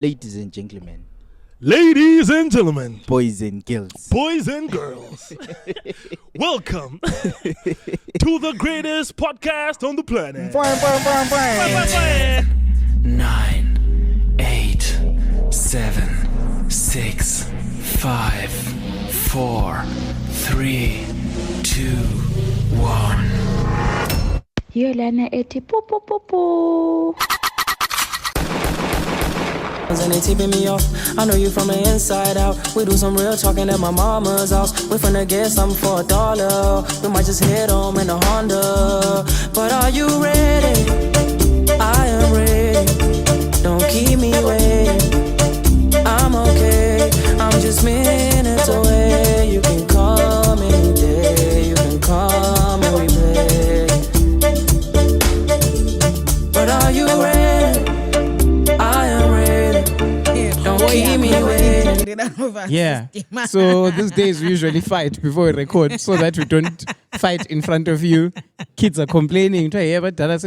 Ladies and gentlemen, Ladies and gentlemen, boys and girls, boys and girls, welcome to the greatest podcast on the planet. 9, 8, 7, 6, 5, 4, 3, 2, 1. Hiyo lana eti pu pu pu pu. And they tipping me off. I know you from the inside out. We do some real talking at my mama's house. We finna get something for $1. We might just hit home in a Honda. But are you ready? I am ready. Don't keep me waiting. I'm okay. I'm just minutes away. You can come any day. You can come and we play. But are you ready? I am ready. Don't keep me waiting. Yeah. So these days we usually fight before we record so that we don't fight in front of you. Kids are complaining. Last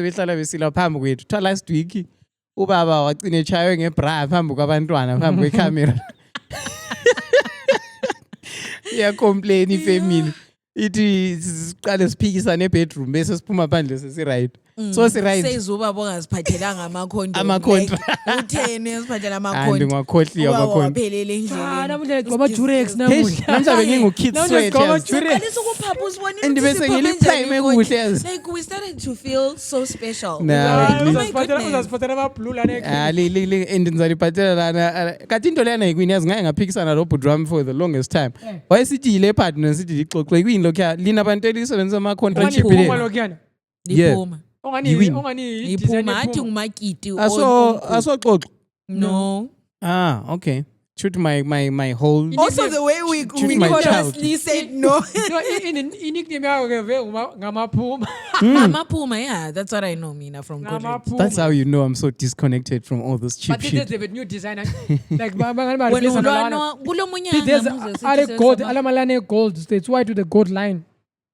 week, ubaba wagcina echayiwe ngebra phambi kwabantwana phambi kwecamera. Complain ifamily. Ithi siqale siphikisane ebedroom bese siphuma phandle sesiright. So siright. Seyizuba bongaziphathelanga ama-condom. Ama-condom. Utheni esiphathela Ngingakhohliwa ama-condom. ama-condom. Waphelele endleleni. Namuhla ngigqoba Durex namuhla. Namhlanje ngingu-kid sweaters. Qalisa ukuphapha usibonile And bese ngiliprime kuhle yazi. Like we started to feel so special. Nah, Oh my goodness. Uzasiphathela ama-blue lana ekhaya. And ngizaliphathela lana kathi into lena yikwini yazi ngaye ngaphikisana lo budrum for the longest time. Wayesithi ile partner sithi lixoxe yikwini lokho lina abantu elisebenzisa ama contract Ungani le. lokhuyana. Liphuma. Ongani Liphuma athi ngumakiti. Asoxoxa. No. Okay. Shoot my whole Also the way we my honestly said no. Nickname yakho ke ve ngamaphuma. Amaphuma, yeah, that's what I know mina from contract. That's how you know I'm so disconnected from all this cheap But shit. there's a new designer. Like bangani ba Wena replace ulwana kulomunye There's ale gold, alamalane gold. It's white with the gold line.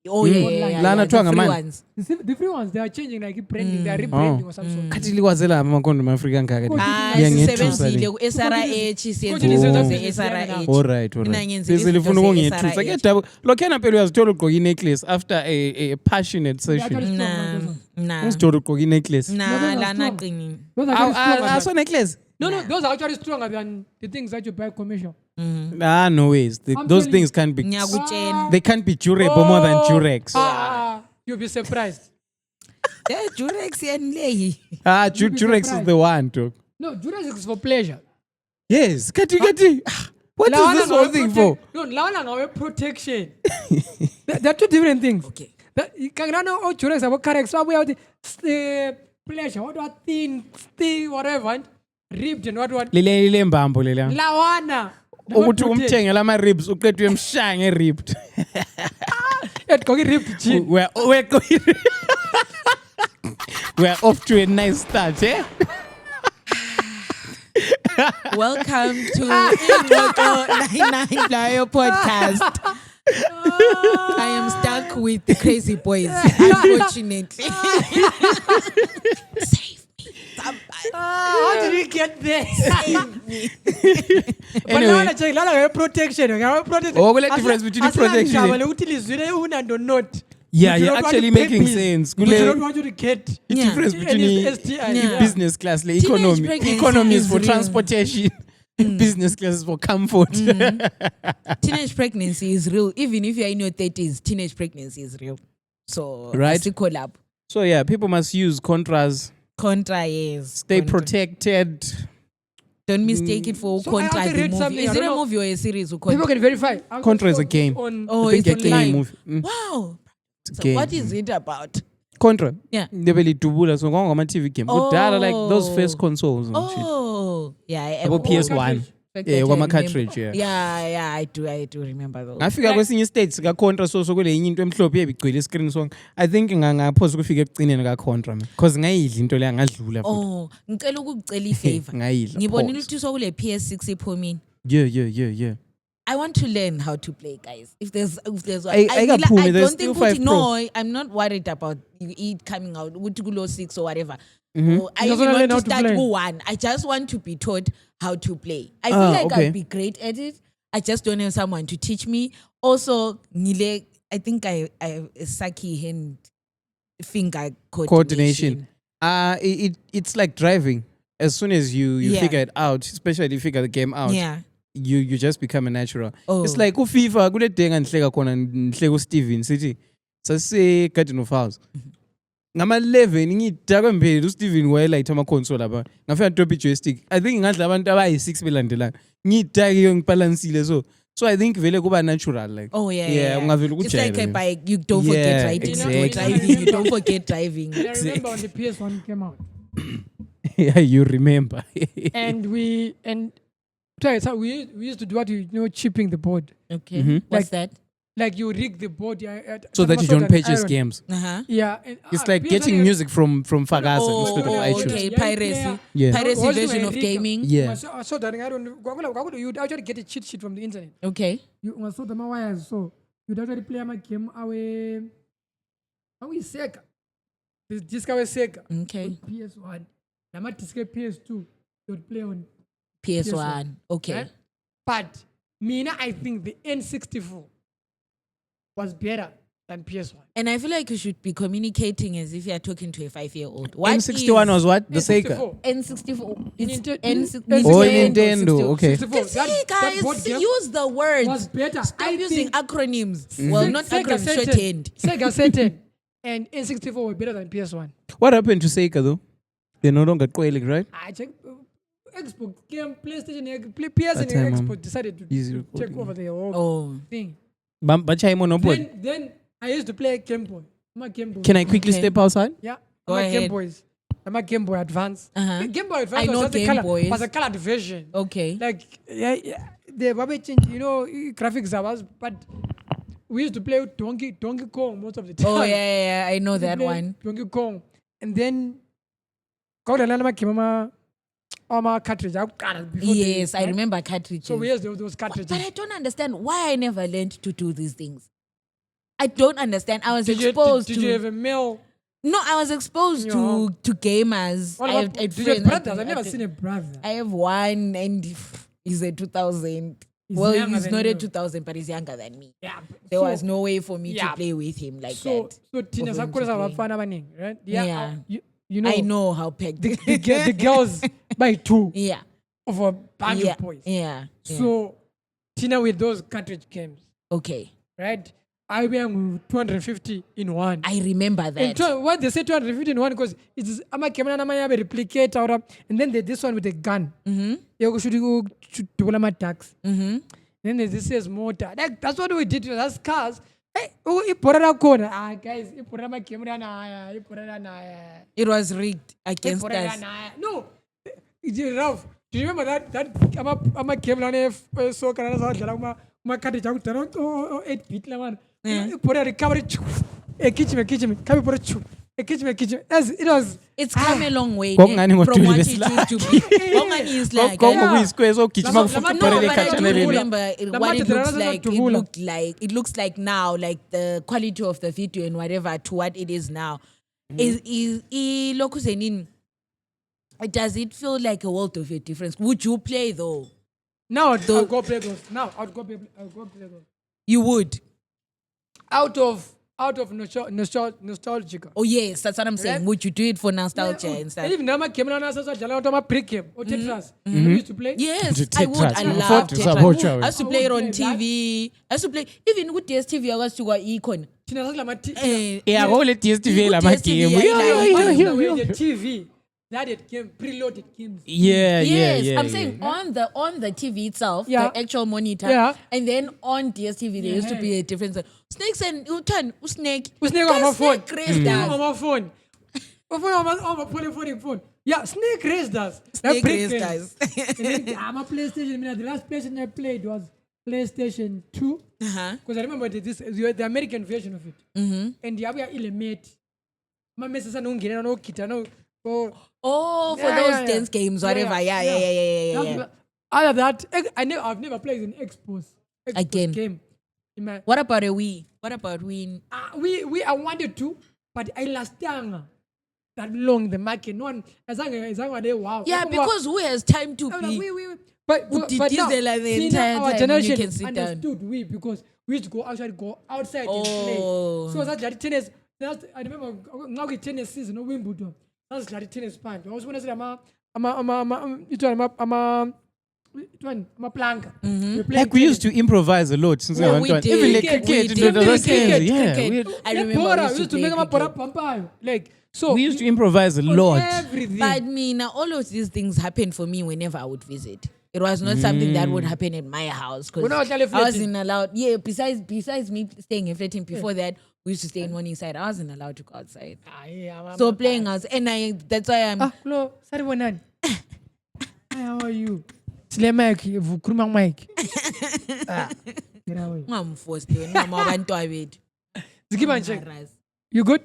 Oh yeah. Lana the twanga free man. ones. The free ones they are changing like branding, they are rebranding or some sort. Kathi likwazela ama-condom African ngaka. Sisebenzile ku-SRH siyenze SRH. Alright. Mina ngenzile Bese lifuna izinto ukungithusa. ze-SRH. Kuyadaba. Lokhana phela uyazithola ugqoka i-necklace after a passionate session. Nah. Uzithola ugqoka i-necklace. Nah, lana qinini. Those are actually stronger. So necklace? No, those are actually stronger than the things that you buy commercial. No ways. Those things can't be. Ngiyakutshela. They can't be durable more than Durex. You'll be surprised. Yeah, Durex yanleyi. Durex is the one, dog. No, Durex is for pleasure. Yes, Kati. What is this whole thing for? No, lawana ngawe protection. They're two different things. Okay. Kangana o Durex abo correct. So we have the pleasure. What thin, whatever, ripped and what. Lile mbambo lele. Lawana. Ukuthi umthenge lama ribs uqedwe emshaya nge-ripped. Etgoki ripped jean. We're off to a nice start, eh? Welcome to Ingxoxo 99 Flyer podcast. I am stuck with the crazy boys, unfortunately. Save me, somebody. How did we get there? Save me. But Anyway. lana protection. Oh, what the difference between protection? Yeah, you're actually making sense. We do not want you to get The Yeah. difference between STI. Yeah. business class, like Teenage economy. pregnancy Economy is is for real. transportation. Business class is for comfort. Teenage pregnancy is real. Even if you're in your 30s, teenage pregnancy is real. So, Right. as we collab. So yeah, people must use contras. Contra, yes. Stay Contra. protected. Don't mistake it for So I Contra, actually the read movie. something, Is I it a don't know. movie or a series? People can verify. Contra is a game. Oh, I think it's a game online. movie. Wow. So game. what is it about? Contra. Yeah. They really dubula so on my TV game. But that are like those first consoles and shit. Oh, yeah. About PS1. Yeah, I cartridge, yeah. Yeah, I do remember those. Ngafika kwesinye states ka-contra so kule yinye into emhlophe ebigcwele iscreen song. I think ngaphosa ukufika ekugcineni ka-contra because ngayidla into leya ngadlula futhi. Oh, ngicela ukukucela ifavor. Ngayidla. Ngibonile Pause. ukuthi sokule PS6 iphumini. Yeah. I want to learn how to play, guys. If there's one, I got Pumi, I there's don't think still 5 no, I'm not worried about it coming out. Ukuthi kulo 6 or whatever. Or I You even just wanna want learn to how to start play. one. I just want to be taught how to play. I feel like okay. I'd be great at it. I just don't have someone to teach me. Also, I think I have a sucky hand finger Coordination. It's like driving. As soon as you Yeah. figure it out, especially if you figure the game out, Yeah. you just become a natural. Oh. It's like FIFA, kule day nganhleka khona ngihleka Steven sithi sase Garden of House. Ngama 11 ngidakwe mbele uSteven wayelight ama console lapha. Ngafika drop joystick. I think ngadla abantu abayi6 belandelana. Ngidake ngibalancile so I think vele kuba natural like. Oh yeah. Yeah, ungavela It's like a ukujayela. bike. You don't forget Yeah, riding. exactly. Driving. You don't forget driving. I remember when the PS1 came out, Yeah, you remember. and so we used to do what chipping the board. Okay. Like- What's that? Like you rig the board, So that you don't purchase games. Uh-huh. Yeah, and, It's like getting PS1 music from Fagasa instead of iTunes. okay. Yeah, Piracy. Yeah. Piracy Also version a of rig. gaming. Yeah. So that I don't. You actually get a cheat sheet from the internet. Okay. You saw the wires, so you actually play my game away. How is Sega? This disc away Sega. Okay. PS1. Nama disc PS2. You would play on. PS1. Okay. Right? But Mina, I think the N64 was better than PS1. And I feel like you should be communicating as if you are talking to a 5-year-old. N61 was what? The Sega. N64. N64. It's Nintendo. Oh, Nintendo. Okay. 64. See, That board guys, game use the words. was better. Stop I using think acronyms. Well, not Sega acronyms, Saturn- shorthand. Sega Saturn and N64 were better than PS1. What happened to Sega though? They're no longer Quailic, right? I check Xbox game, PlayStation, PS and That time, Xbox decided to easy take recording. over the whole Oh. thing. Bacha Monopoly. Then I used to play Game Boy. I'm a Game Boy. Can I quickly Okay. step outside? Yeah. Go I'm a Game ahead. Boys. I'm a Game Boy Advance. Uh-huh. Game Boy Advance I know was, just a Game color, Boys. was a colored version. Okay. Like, the Babe change, graphics are was, but we used to play with Donkey Kong most of the time. Oh, yeah. I know We that play one. Donkey Kong. And then, got another cartridge. Yes, I remember cartridges. So we used those cartridges. But I don't understand why I never learned to do these things. I don't understand. I was Did you exposed you have a male? No, I was exposed Yeah. to gamers. What I about, have did you friends. have brothers? I've never seen a brother. I have one, and he's a 2000. He's Well, younger he's than not a you. 2000, but he's younger than me. Yeah. There was no way for me yeah. to play with him like So that. Tina For him Sakura to play. abafana abaningi, right? Yeah. You know, I know how packed. the girls by two Yeah. of a bunch Yeah. of boys. Yeah. So Tina with those cartridge games, Okay. right? I went 250 in one. I remember And that. why they say 250 in one? Because it's I'm a camera replicate out of, and then there's this one with a gun. Mm-hmm. You should go to my tax. Mm-hmm. Then there's this says motor. That's what we did. That's cars. Hey, iporera corner. Ah, guys, iporera my camera na. Iporera na. It was rigged against Iporera us. na. No, it's Ralph. Do you remember that? I'm a camera na so can I say my car is out there. Oh, 8 bit la man. Iporera recovery. Kitchen. Come for a kitchen. As it was. It's come a long way Kongani from ngo-20 what it besla- used to be. Kongani is like. Kongo Yeah. kuyisquare sogijima Lama- kufuqa lama- No, ibhola but I do lekhathaneleni. remember what it looks like. Tuvula. It looks like now, like the quality of the video and whatever to what it is now. Does it feel like a world of a difference? Would you play though? Now I'll go play those. Now I'll go play those. You would. Out of nostalgic. Oh yes, that's what I'm saying. Right? Would you do it for nostalgia and stuff? Even now my camera na sasa jala auto ma pre game or Tetris. You used to play. Yes, To I would. Tetris, I man. love Tetris, Tetris. Tetris. I used to play it I on would play TV. I used to play even with DSTV. I was to go econ. Tina sasa la Yeah, all the DSTV la DSTV, game. yeah, the TV. That it came preloaded games. Yeah, Yes, yeah. I'm saying on the TV itself, Yeah. the actual monitor, Yeah. and then on DSTV there used to be a difference. Snakes and Utan, Snake. Snake on my phone. Snake On my phone. On my polyphonic phone. Yeah, Snake raised us. Snake pre raised games. us. And then I'm a PlayStation. The last PlayStation I played was PlayStation 2. Uh-huh. Because I remember the American version of it. Mm-hmm. And the other element. My message no ngena no kita no. Oh, for Yeah, those yeah, yeah. dance games, whatever. Yeah. Other that, I've never played an Xbox Again. game. In my, What about a Wii? What about Wii? we I wanted to, but I last young. that long in the market. No one, as long as they wow. Yeah, because who has time to be? But now, Udidizela the see, entire now our time when you generation can sit down. understood because we used to go outside and play. Oh. So that's like tennis. I remember now we tennis season no Wimbledon. That's like tennis punch. I was when I said I'm a plank. Like we used to improvise a lot since we were we young. did. Even like We cricket, did. those Cricket. things. Yeah, I remember we used to make play a pora like so. we used to improvise a on lot. everything. But me, now all of these things happened for me whenever I would visit. It was not something that would happen at my house When I because was I wasn't allowed. Yeah, besides me staying in Fletting before that, we used to stay in Morningside. I wasn't allowed to go outside. So playing us, and that's why I'm. Hello, sorry, Bonan. How are you? Sile mic, vukhuluma mic. Get away. I'm forced to. I'm abantu abethu. Zikiba nje. You good?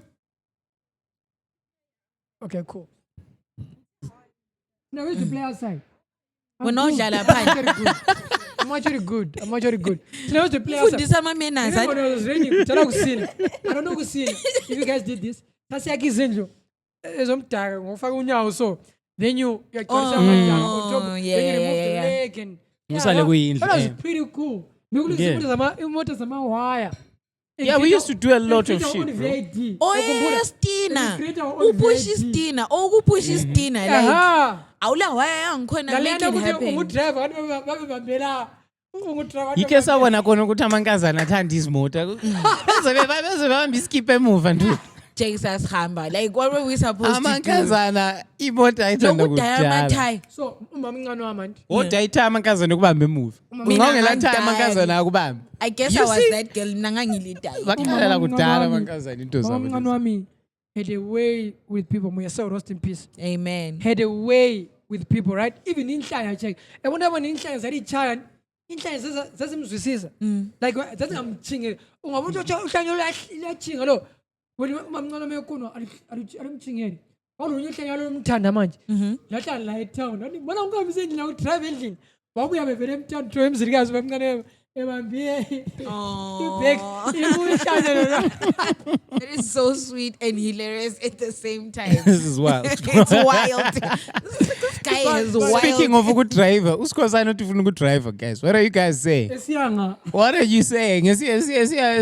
Okay, cool. Now we used to play outside. We're not jala I'm actually good. So now we used to play outside. Fundisa ama-manners. Remember when it was raining? Kuchala kusina. I don't know kusina. If you guys did this, sasiyakha izindlu ezomdaka ngofaka unyawo so then you uyagcwalisa amanzi on top, then you remove the leg and Usale kuyindlu, that was eh. pretty cool. Bekulisa imoto zamawire. Yeah, we used to do a lot of shit, bro. Oh yes, Tina. Create our own Upush VID. Tina. Oh, upush Tina. Like, Aha. awula waya yangikhona make Ngalena it ukuthi happen. ungudriver babebambela ungudriver Yike sabona khona ukuthi amankazana athanda izimota. Beze behamba iskip emuva nduthi. Jesus hamba. Like what were we supposed to do? Amankazana imota ayithanda Lokudaya kudala. amathai. so umama incane wami nje Odayitha amankazana ukubamba emuva. Ungawungela tha amankazana akubamba. I guess You I was see? that girl nangangilidai. Bakhalela kudala Umama amankazana into umama incane zabo. wami had a way with people. Moya rest in peace. Amen. Had a way with people, right? Even inhlaya check. I wonder when inhlaya zalichaya inhlaya zasimzwisisa. Like zasingamchinge. Ungabona ukuthi uhlanya liyachinga lo. Wena umamncane wamiekuno alimchingeli. Wawulunye inhlanya lomthanda manje. Lahlala la eTown. Wathi bona ungabi sendlela ukudrive endlini. Wabuya bevele emthanda to emzilikazi wamncane ebambiye. Ibek ibuhlanya. It is so sweet and hilarious at the same time. This is wild. It's wild. This guy is wild. Speaking of good driver, usikhosana uthi ufuna good driver, guys. What are you guys saying? Esiyanga. What are you saying? Siya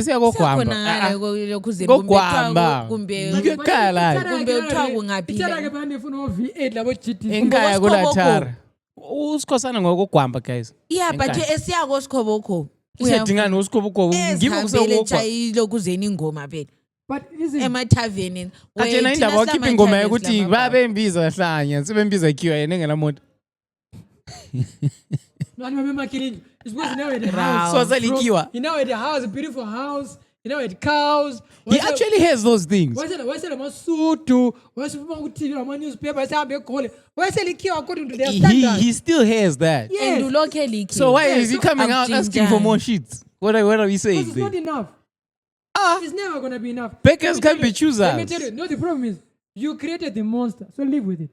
Siyakhona kokuhamba. lokhu Kokuhamba. kumbe Yike khala. Kumbe uthiwa kungaphi Ithana la? ke bani funa V8 labo GT. Enkaya Kumbe kulathara. Usikhosana ngokuhamba, guys. Yeah, but esiyako sikhobokho. Usedingana usikhobokobo. Ngibo Ezihambele kusewokwa. tshayilo kuzeni ingoma phela. But listen, Emathaveni. Athena indaba wakhipha ingoma yokuthi babembiza hlanya, sebembiza Q yena engena moto. no one remember killing. It's because now at the house. So zalikiwa. You know at the house, a beautiful house. You know at cows. He actually has those things. Why is it masutu? Why is it TV or newspaper? Why is it likiwa according to their standards? He still has that. Yes. And locally. So why is he coming out asking for more shits? What are we saying? Because it's not enough. It's never gonna be enough. Beggars can't be choosers. Let me tell you. No, the problem is you created the monster, so live with it.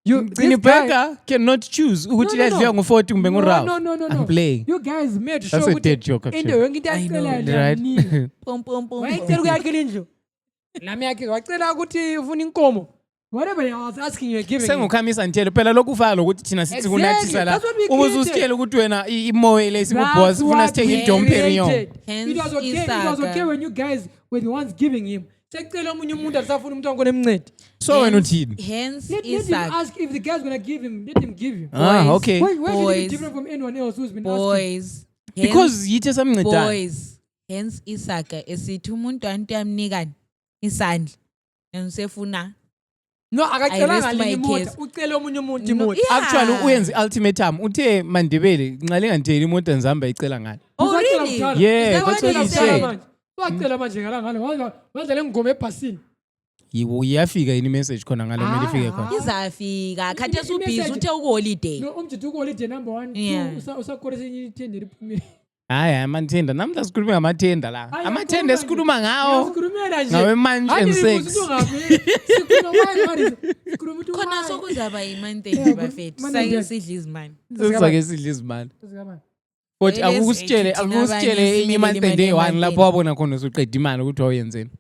You When a beggar cannot choose ukuthi ledliwa ngo-40 kumbe ngo-Ralph. No. I'm playing. You guys made sure That's a dead joke, into actually. yonke into ayicelayo Right? nini. Pum pum pum. Wayecela ukuyakhela indlu. Nami yakhe wacela ukuthi ufuna inkomo. Whatever I was asking you giving. Sengukhamisa ntelo phela lokhu ufaka ukuthi thina sithi Exactly. kunathisa la. That's what we Ubuze created. usitshela ukuthi wena imoya le sibuboss That's ufuna what sithenge we iDom Perignon. created. Hence It was okay. It was Isaka. okay when you guys were the ones giving him. Secela omunye umuntu asafuna umuntu angone emncede. So wena uthini? Hence Let him Isaac. ask if the guy's gonna give him. Let him give you. Ah, okay. Why should he be Boys. different from anyone else who's been asking? Boys. Because yithe samncedana. Boys. Hence Isaka esithi umuntu antu yamnikani isandla. Usefuna. No, akacelanga rest my linye imota. case. Ucele omunye umuntu No, imota. yeah. Actually uyenze ultimatum. Uthe Mandebele nqale nganteli imoto enzihamba icela ngani. Oh Usacela really? kudala. Yeah, Is that that's what what he he said? said. Wacela manje ngala wandla ngoma ephasini. Yibo iyafika yini message khona ngale mele ifike khona. Izafika. Khathesi ubhizi I-message- uthe ukuholiday. No, umjidi ukolide number 1. Yeah. Usakhole senye ithende liphumile. Hayi amathenda namhla sikhuluma ngamathenda la. Hayi, Amathenda esikhuluma ngawo. Sikhulumela nje. Ngawe manje and sex. Khona sokuzaba imantheni bafethu. Sake sidla izimani. Sesake sidla izimali. Futhi Well, akukusitshele thina akukusitshele abanye enye simelele imanthende imali eyi-1 lapho emantheni. wabona khona usuqeda imali ukuthi wawuyenzeni.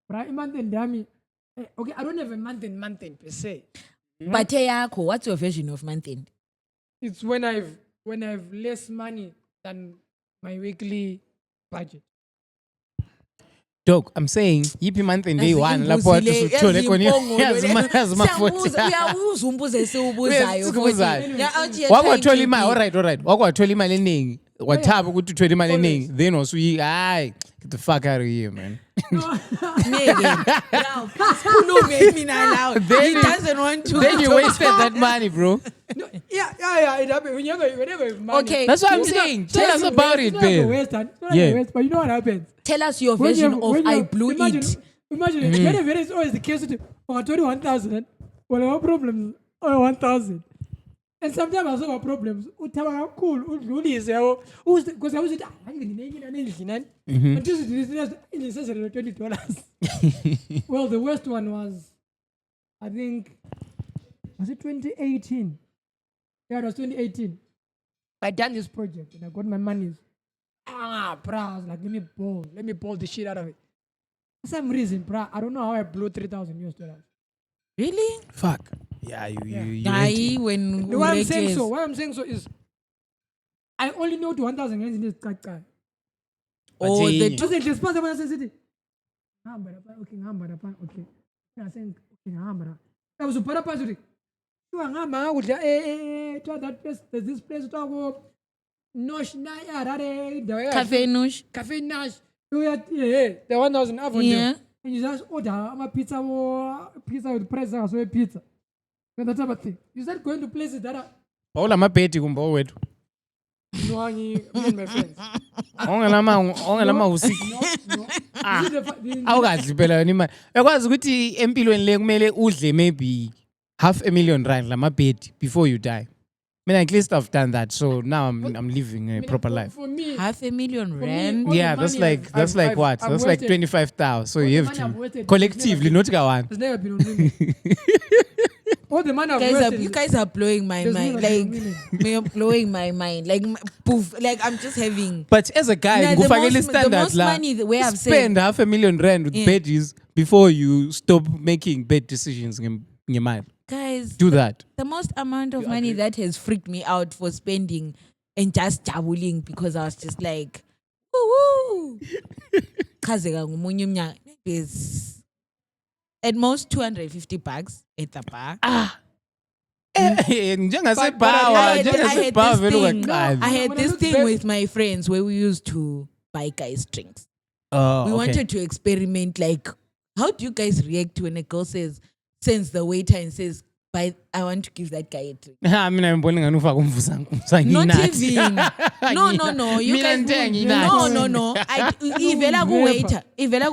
Right, month and dummy. Okay, I don't have a month end per se. But eyakho, what's your version of month end? It's when I've less money than my weekly budget. Dog, I'm saying yippee month and day one lapho wathi usithole khona Uzumbuze siwubuzayo. wakwathola imali alright wakwathola imali eningi wathaba ukuthi uthole imali eningi then wasuyi hayi get the fuck out of here man. He doesn't want to. Then you wasted that money, bro. No, yeah. It happens whenever you have money. Okay. That's what I'm saying. Tell us about it, babe. Yeah. But you know what happens? Tell us your version of I blew it. Imagine, whenever it's always the case, I told you 1,000, well, our problems are 1,000. And sometimes I solve problems. Cool. Because I was $20. Well, the worst one was, I think, was it 2018? Yeah, it was 2018. I done this project and I got my money. Bruh, I was like, let me ball the shit out of it. For some reason, bruh, I don't know how I blew $3,000. Really? Fuck. Yeah, you Guy, when why I'm saying so is I only know to 1,000 in this guy. Oh, the Just in this part of my city. Okay. I think I was a parapasuri. That place, there's this place to go. Nosh na Cafe Nash. The 1,000 Avenue. Yeah. And you just order a pizza with price so a pizza. And that type of thing. You start going to places that are Paula mabheti kumbo wethu. no, me and my friends. ongelama usiku No. awukadli phela wena imali yakwazi ukuthi empilweni le kumele udle maybe R500,000 lamabhedi before you die. I mean, at least I've done that, so now I'm living a proper life. For me, $500,000 For me, rand. all the Yeah, that's money like I've what? I've That's like wasted. 25,000. So All you the have money I've to wasted, collectively, not one. there's never been on women. All the money I've wasted. You guys are blowing my There's mind. never Like, been on women. you're blowing my mind. Like, poof. Like, I'm just having. But as a guy, Nah, ngufakele the standards most la. money the way I've Spend said. R500,000 with Yeah. veggies before you stop making bad decisions in your mind. Guys, Do that. the most amount of money that has freaked me out for spending and just jabuling because I was just like, woo. Chazeka ngomunye umnyaka. There's at most $250 at the bar. Njengasebhawa, I had njengasebhawa vele this thing. ungaqali. I had When I this look thing back- with my friends where we used to buy guys drinks. Oh, We okay. wanted to experiment, like, how do you guys react when a girl sends the waiter and says, I want to give that guy a drink. Mina ngibona ngani ufaka umvusa Not nginathi. even. No. You Mina guys, ntenga no. Ivela ku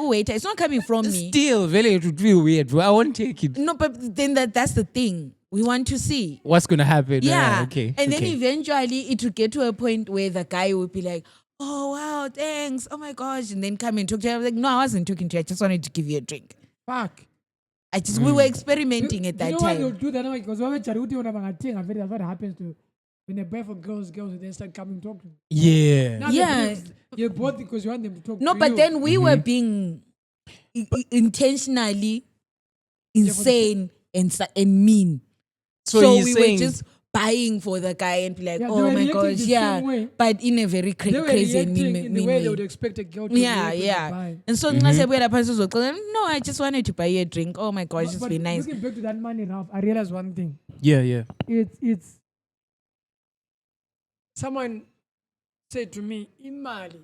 waiter. It's not coming from me. Still, vele it would feel weird, bro. I won't take it. No, but then that's the thing. We want to see. What's gonna happen? Yeah. Okay. And then okay. eventually it would get to a point where the guy would be like, oh, wow, thanks. Oh my gosh. And then come and talk to you. I was like, no, I wasn't talking to you. I just wanted to give you a drink. Fuck. We were experimenting at that You know why they'll time. do that now? Because when charity when I'm that's what happens to when they buy for girls will then start coming talk to them. Yeah. Now Yeah. you bought because you want them to talk No, to but you. then we were being intentionally insane and mean. So So he's we saying- were just buying for the guy and be like, Yeah, they oh were my reacting gosh, the yeah. same way. But in a very they were crazy and reacting mean in the way they would way. expect a girl to Yeah, react when they yeah. buy. And so I said, no, I just wanted to buy you a drink. Oh my gosh, it's But been nice. looking back to that money, Ralph, I realized one thing. Yeah. It's someone said to me, Imali,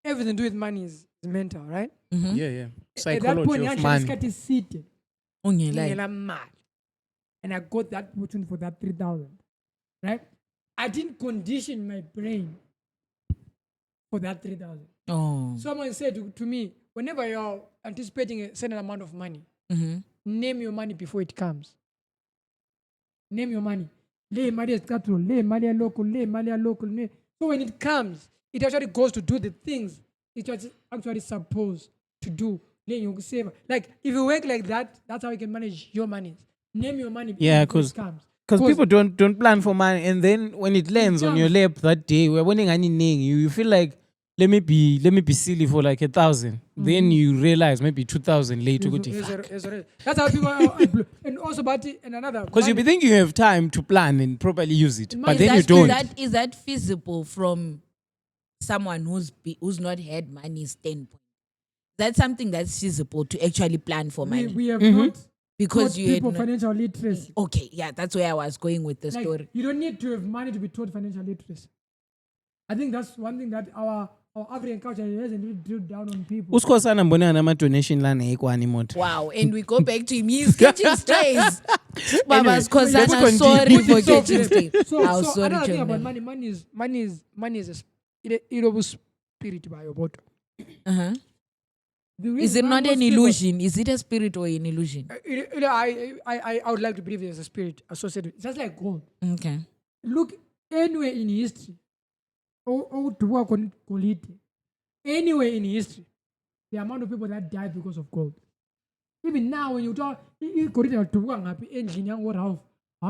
everything to do with money is mental, right? Mm-hmm. Yeah. At that Psychology point, of I money. got seated. Like, And I got that opportunity for that 3,000. Right? I didn't condition my brain for that 3,000. oh. Someone said to me, whenever you're anticipating a certain amount of money, Mm-hmm. name your money before it comes. Name your money. Lay money as capital, lay money as local, lay money as local. So when it comes, it actually goes to do the things it was actually supposed to do. Then you save. Like if you work like that, that's how you can manage your money. Name your money Yeah, before 'cause- it comes. Because people don't plan for money, and then when it lands on your lap that day, we're winning anything. You feel like let me be silly for like 1,000. Then you realize maybe 2,000 later. That's how people are. And also, but and another. Because you'll be thinking you have time to plan and properly use it, but Is then you that- don't. Is that feasible from someone who's not had money standpoint? That's something that's feasible to actually plan for money. we have not Because taught you had people no- financial literacy. Okay, yeah, that's where I was going with the Like, story. you don't need to have money to be taught financial literacy. I think that's one thing that our African culture hasn't really drilled down on people. Usikhosana mbona nama-donation lana ekwani moto. Wow, and we go back to him. He's catching strays. Baba's let's Khosana, continue. sorry for So, catching strays. So, Oh, so sorry, another thing John. about money is a spirit by your bottom. Uh-huh. The Is reason it why not most an people- illusion? Is it a spirit or an illusion? I would like to believe there's a spirit associated. It's just like gold. Okay. Look anywhere in history, anywhere in history, the amount of people that died because of gold. Even now, when you talk, how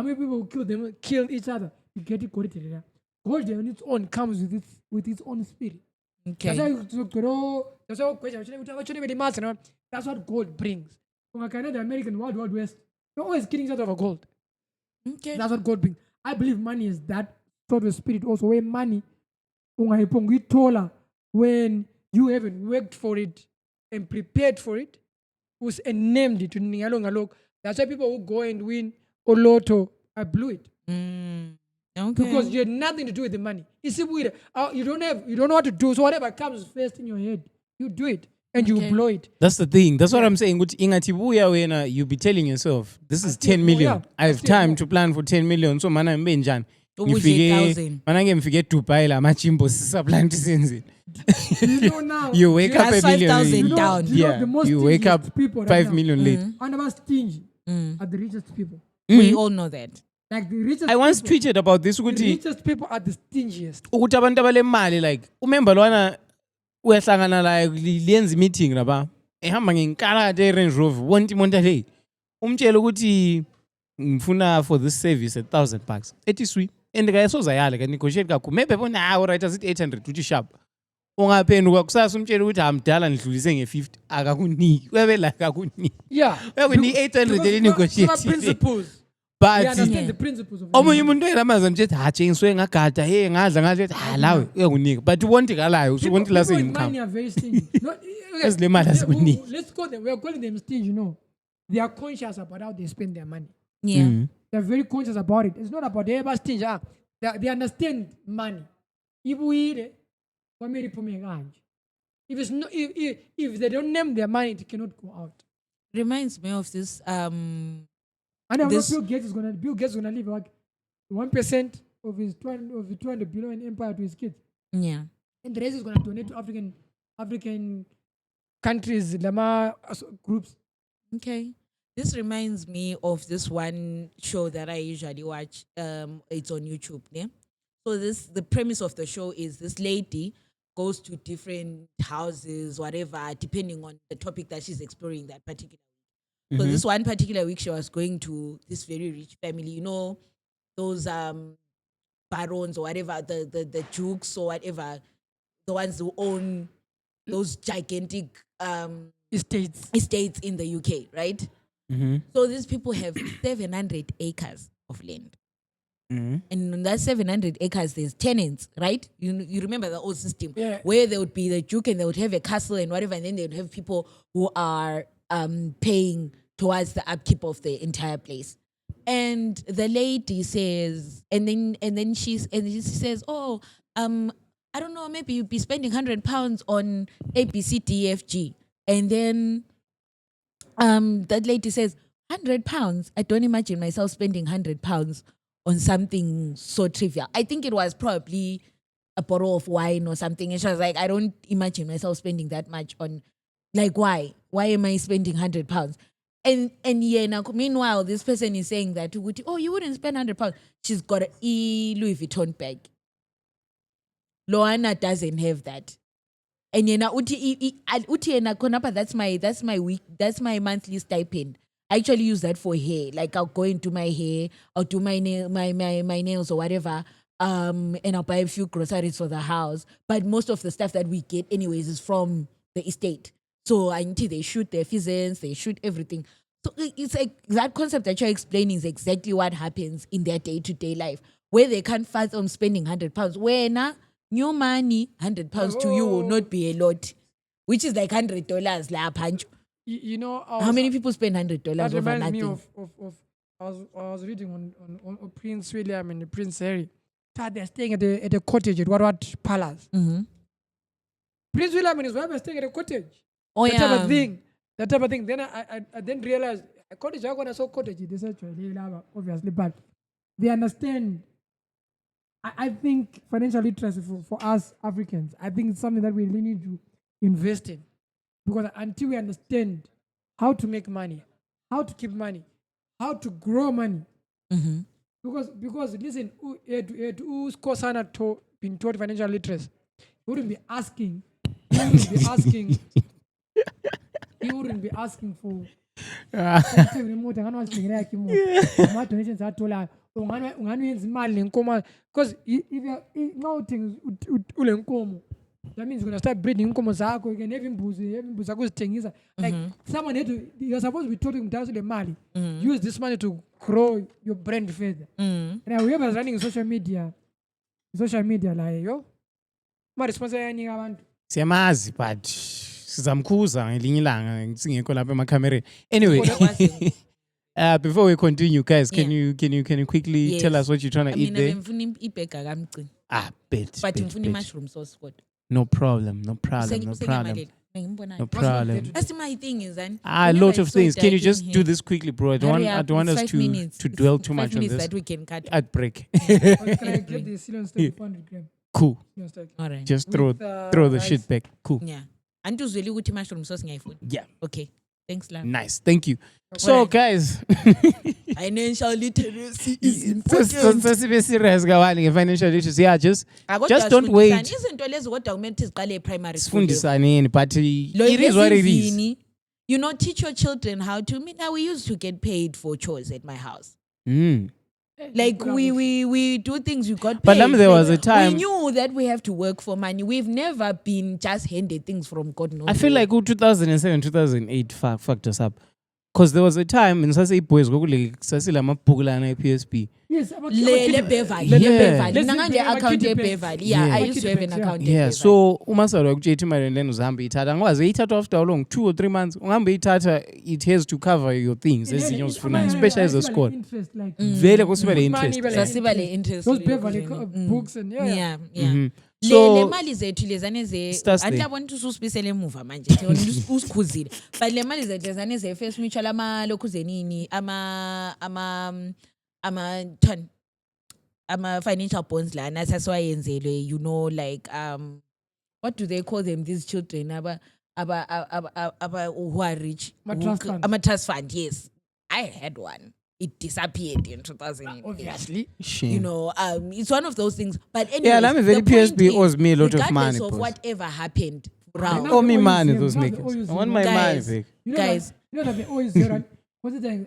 many people kill each other to get it corrected? Gold on its own comes with its own spirit. Okay. That's what gold brings. The American Wild West, they're always killing each other over gold. Okay. That's what God brings. I believe money is that sort of spirit also, where money, when you haven't worked for it and prepared for it, and named it. That's why people who go and win a lotto, I blew it. Okay. Because you had nothing to do with the money. You see, you don't know what to do. So whatever comes first in your head, you do it and you blow it. That's the thing. That's what I'm saying. Ukuthi ingathi buya wena, you be telling yourself, this is 10 million. yeah. I have Still time more. to plan for 10 million. So mana mbe njani. Ubudle 1,000. Mana ngifike Dubai la machimbo sisa plan sense. You know now. You wake up That's a million. 5,000 you know, down. you know Yeah, the most you wake up stingiest people right 5 now, million late. And about stingy are the richest people. We all know that. Like the richest I once people, tweeted about this the ukuthi richest people are the stingiest. ukuthi abantu abalemali like umember lwana uyahlangana la liyenza meeting lapha ehamba ngenkarate eRange Rover wonke imonto le umtshela ukuthi ngifuna for this service $1,000 ethi swi and kayasoza yale ka negotiate kakhulu maybe bona all right asithi 800 uthi sharp ungaphenduka kusasa umtshela ukuthi amdala nidlulise nge50 akakuniki uyabe la akakuniki Yeah. uyakunika 800 eli negotiate Principles. but They understand the principles of omunye umuntu oyelamazi mthetho hatshengiswe ngagada hey ngadla lawe uyakunika but uwontikalayo People usuwonti lase with income money are very stingy. Ezilemali azikunika. Let's call them. We are calling them stingy. They are conscious about how they spend their money. Yeah. They are very conscious about it. It's not about they ever stingy. They understand money. If it's not, if they don't name their money, it cannot go out. Reminds me of this. And I know This- Bill Gates is gonna leave like 1% of his 200 billion empire to his kids, Yeah. and the rest is gonna donate to African countries, Lama groups. Okay. This reminds me of this one show that I usually watch. It's on YouTube. Yeah. So the premise of the show is this lady goes to different houses, whatever, depending on the topic that she's exploring that particular week. So this one particular week, she was going to this very rich family. You know, those barons or whatever, the dukes or whatever, the ones who own those gigantic estates in the UK, right? So these people have 700 acres of land. And in that 700 acres, there's tenants, right? You remember the old system where there would be the duke and they would have a castle and whatever, and then they would have people who are paying towards the upkeep of the entire place. And the lady says, and then she says, oh, I don't know, maybe you'd be spending £100 on ABCDFG. And then that lady says, £100? I don't imagine myself spending £100 on something so trivial. I think it was probably a bottle of wine or something. And she was like, I don't imagine myself spending that much on, like, why? Why am I spending £100? And yeah, now, meanwhile, this person is saying that, oh, you wouldn't spend £100. She's got a Louis Vuitton bag. Loana doesn't have that. And yena uti yena konapa, that's my monthly stipend. I actually use that for hair. Like I'll go into my hair, I'll do my nails or whatever. and I'll buy a few groceries for the house. But most of the stuff that we get anyways is from the estate. So until they shoot their pheasants, they shoot everything. So it's like that concept that you're explaining is exactly what happens in their day-to-day life, where they can't fast on spending £100. When new money, £100 to you will not be a lot, which is like $100 la punch. You know, How many people spend $100 that over reminds nothing? me of I was reading on Prince William and Prince Harry. That they're staying at a cottage at what Palace. Mm-hmm. Prince William and his wife are staying at a cottage. Oh, That yeah. type of thing. Then I then realized a cottage. I'm gonna saw cottage. This actually obviously, but they understand. I think financial literacy for us Africans, I think it's something that we really need to invest in, because until we understand how to make money, how to keep money, how to grow money, Mm-hmm. because listen, who's Kosana being taught financial literacy, he wouldn't be asking. He wouldn't be asking for remote donations athola ungayenza imali lenkomo, because if now things ule nkomo, that means you're gonna start breeding inkomo zakho, you can have imbuzi zakho uzithengisa. Like someone had to, you're supposed to be taught the money, use this money to grow your brand further. And whoever's running social media like yo ma response yanika abantu Siyamazi but sizamkhuza ngelinye ilanga singekho lapha emakhamereni. Anyway, before we continue, guys, can you quickly tell us what you're trying to eat there? Bet. But ngifuna mushroom sauce kodwa. No problem. That's my thing is then. A lot of things. Can you just do this quickly, bro? I don't want us to dwell too much on this. That we can cut. At break. Can I get the cereal steak 400 grams? Cool. All right. Just throw the shit back. Cool. Yeah. And to really good mushroom sauce ngayifuna. Yeah. Okay. Thanks, love. Nice. Thank you. So, guys, Financial literacy is important. serious financial literacy. Yeah, just don't wait. Izinto lezi kodwa kumele siqale primary school. Sifundisaneni, but it is what it is. You know, teach your children how to. Now we used to get paid for chores at my house. Like we do things we got paid. But there was a time we knew that we have to work for money. We've never been just handed things from God knows. I feel like 2007, 2008 fucked us up. Because there was a time in Sase boys go like Sase lama pugulana PSP. Yes, Le Beverly. Yeah. Nanganje account e Beverly. Yeah, I used to have an account. Yeah, so umasalo akujethi imali and then uzahamba ithatha. Ngwazi ithatha after how long? 2 or 3 months. Ungahamba ithatha, it has to cover your things. Ezinye uzifuna, especially as a squad. Vele kusiba le interest. Sasiba le interest. Those Beverly books and Yeah. So le mali zethu lezane ze andiyabona ukuthi ususibisele emuva manje usikhuzile, but le mali zethu lezane ze first mutual amalokhu zenini ama financial bonds lana sasiwayenzelwe, you know, like what do they call them, these children who are rich, trust fund. Yes, I had one. It disappeared in 2008. Obviously. You know, it's one of those things. But anyway, yeah, let me very PSB owes me a lot of money. Regardless of whatever happened, owe me money, those niggas. I want my money back. Guys, you know that they always zero. What's it like?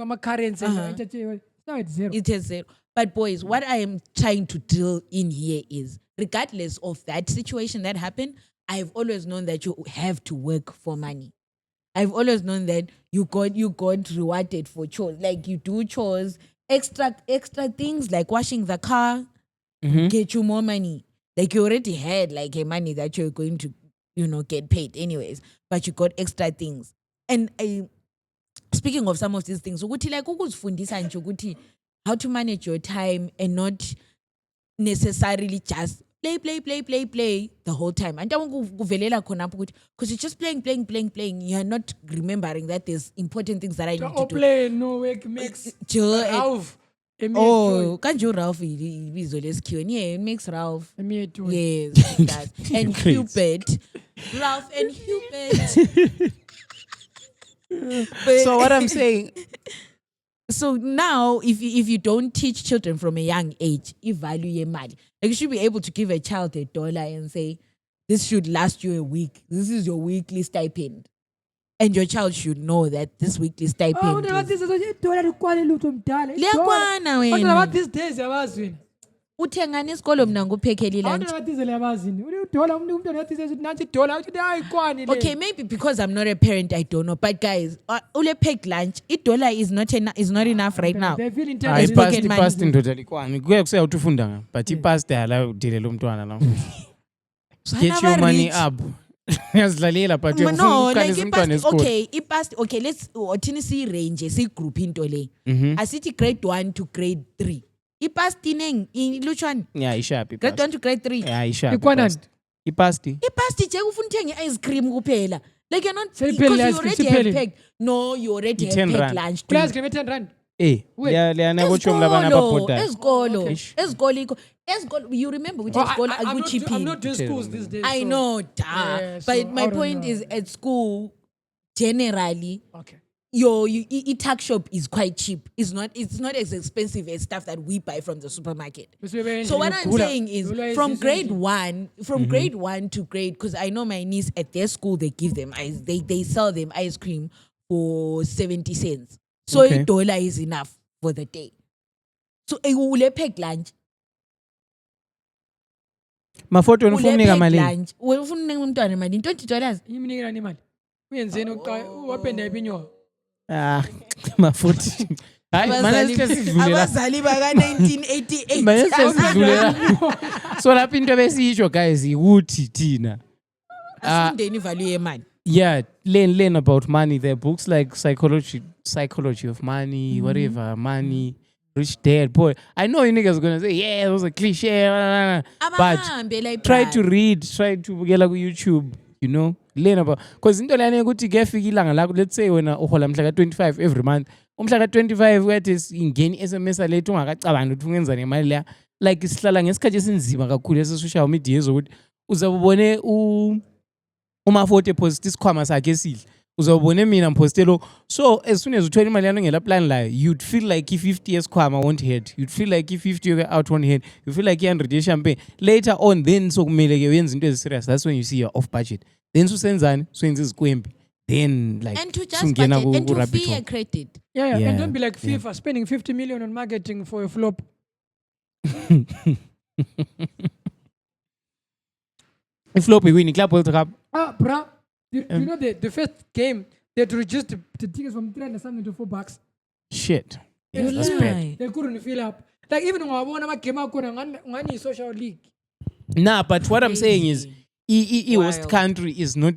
My currency. Now it's zero. It is zero. But boys, what I am trying to drill in here is, regardless of that situation that happened, I've always known that you have to work for money. I've always known that you got rewarded for chores. Like you do chores, extra things like washing the car, get you more money. Like you already had like a money that you're going to, get paid anyways, but you got extra things. And speaking of some of these things, ukuthi like ukuzifundisa nje ukuthi how to manage your time and not necessarily just play the whole time. And because you're just playing. You're not remembering that there's important things that I need to do. Play, no work makes Ralph. Kanjo Ralph ibizo lesikhiwe. Yeah, it makes Ralph. Yes, it does. And Cupid. Ralph and Cupid. So what I'm saying. So now, if you don't teach children from a young age, value your money, like you should be able to give a child $1 and say, this should last you a week. This is your weekly stipend. And your child should know that this weekly stipend is... What about these days? uthengani isikolo mina nguphekheli lunch. Abantu abathizele abazini. Udola umuntu ongathizele ukuthi nansi idola uthi hayi kwani le. Okay, maybe because I'm not a parent, I don't know. But guys, ule packed lunch, $1 is not enough right now. They feel Hayi intelligent. pocket money. ipasti ndoda likwani kuye kuseya uthi ufunda nga but ipasti yala udelela umntwana la get your money up yazidlalela but No, like ukukhalisa umntwana esikole okay, let's othini si range si group into le. Asithi grade 1 to grade 3. Ipasti neng ilutshwana. yeah ishapi Grade 1 to grade 3. yeah ishapi Ikwanani? ipasti Ipasti nje ufuna uthenge ice cream kuphela. Like you're not Siphelile because you ice cream, already have siphelile. packed. No, you already have I-10 packed rand. lunch. Class give me 10 rand. eh Wait. leyana bochonga labana ababhoda Ezikolo. Ish. Ezikolo, you remember which Oh, ezikolo I'm not akuchiphini. doing schools these days. I so- know, Yeah, but so my I don't point know. is at school, generally, Okay. tuck shop is quite cheap. It's not as expensive as stuff that we buy from the supermarket. So what I'm saying is from grade 1 to grade, because I know my niece at their school they sell them ice cream for 70 cents. So Okay. $1 is enough for the day. So ule pack lunch. mafoto Ule unifunika pack malini lunch. Ufuna unika umntwana malini? $20. Imnikela imali. Uyenzeni wapenda ipinyo. ah mafoto hayi mana sisidlulela Abazali baka 1988. manje sesidlulela so lapho into besiyisho guys ukuthi thina Asifundeni value yemali. yeah learn about money there are books like psychology of money whatever money rich dad poor I know you niggas are gonna say yeah those are cliche but Abahambe la try ibrand. to read try to bukela ku YouTube you know learn about because into lana ukuthi kuyafika ilanga lakho let's say wena uhola mhla ka 25 every month umhla ka 25 uyathi ingeni SMS lethu ungakacabangi ukuthi ungenza nemali la like sihlala ngesikhathi esinzima kakhulu ese-social media ezokuthi uzabone uma-40 post isikhwama sakhe esihle uzawubone mina mpostelo so as soon as uthola imali yano ngela plan layo you'd feel like i-50 yesikhwama won't hit you'd feel like i-50 yoke out won't hit you feel like i-100 ye-champagne later on then sokumele-ke uyenza into ezi-serious that's when you see you're off budget then susenzani suyenza izikwembi then like And to just sungena budget and to ku-rabbit fee a hole. credit. Yeah, Yeah, and don't be like yeah. FIFA spending 50 million on marketing for a flop. iflop iwini club world cup Bruh, you know the first game they had to reduce the tickets from 300 something to $4. shit You that's lie. bad. They couldn't fill up. Like even ungabona amagame akhona ngani social league. Nah, but what I'm saying is, host Wild. country is not.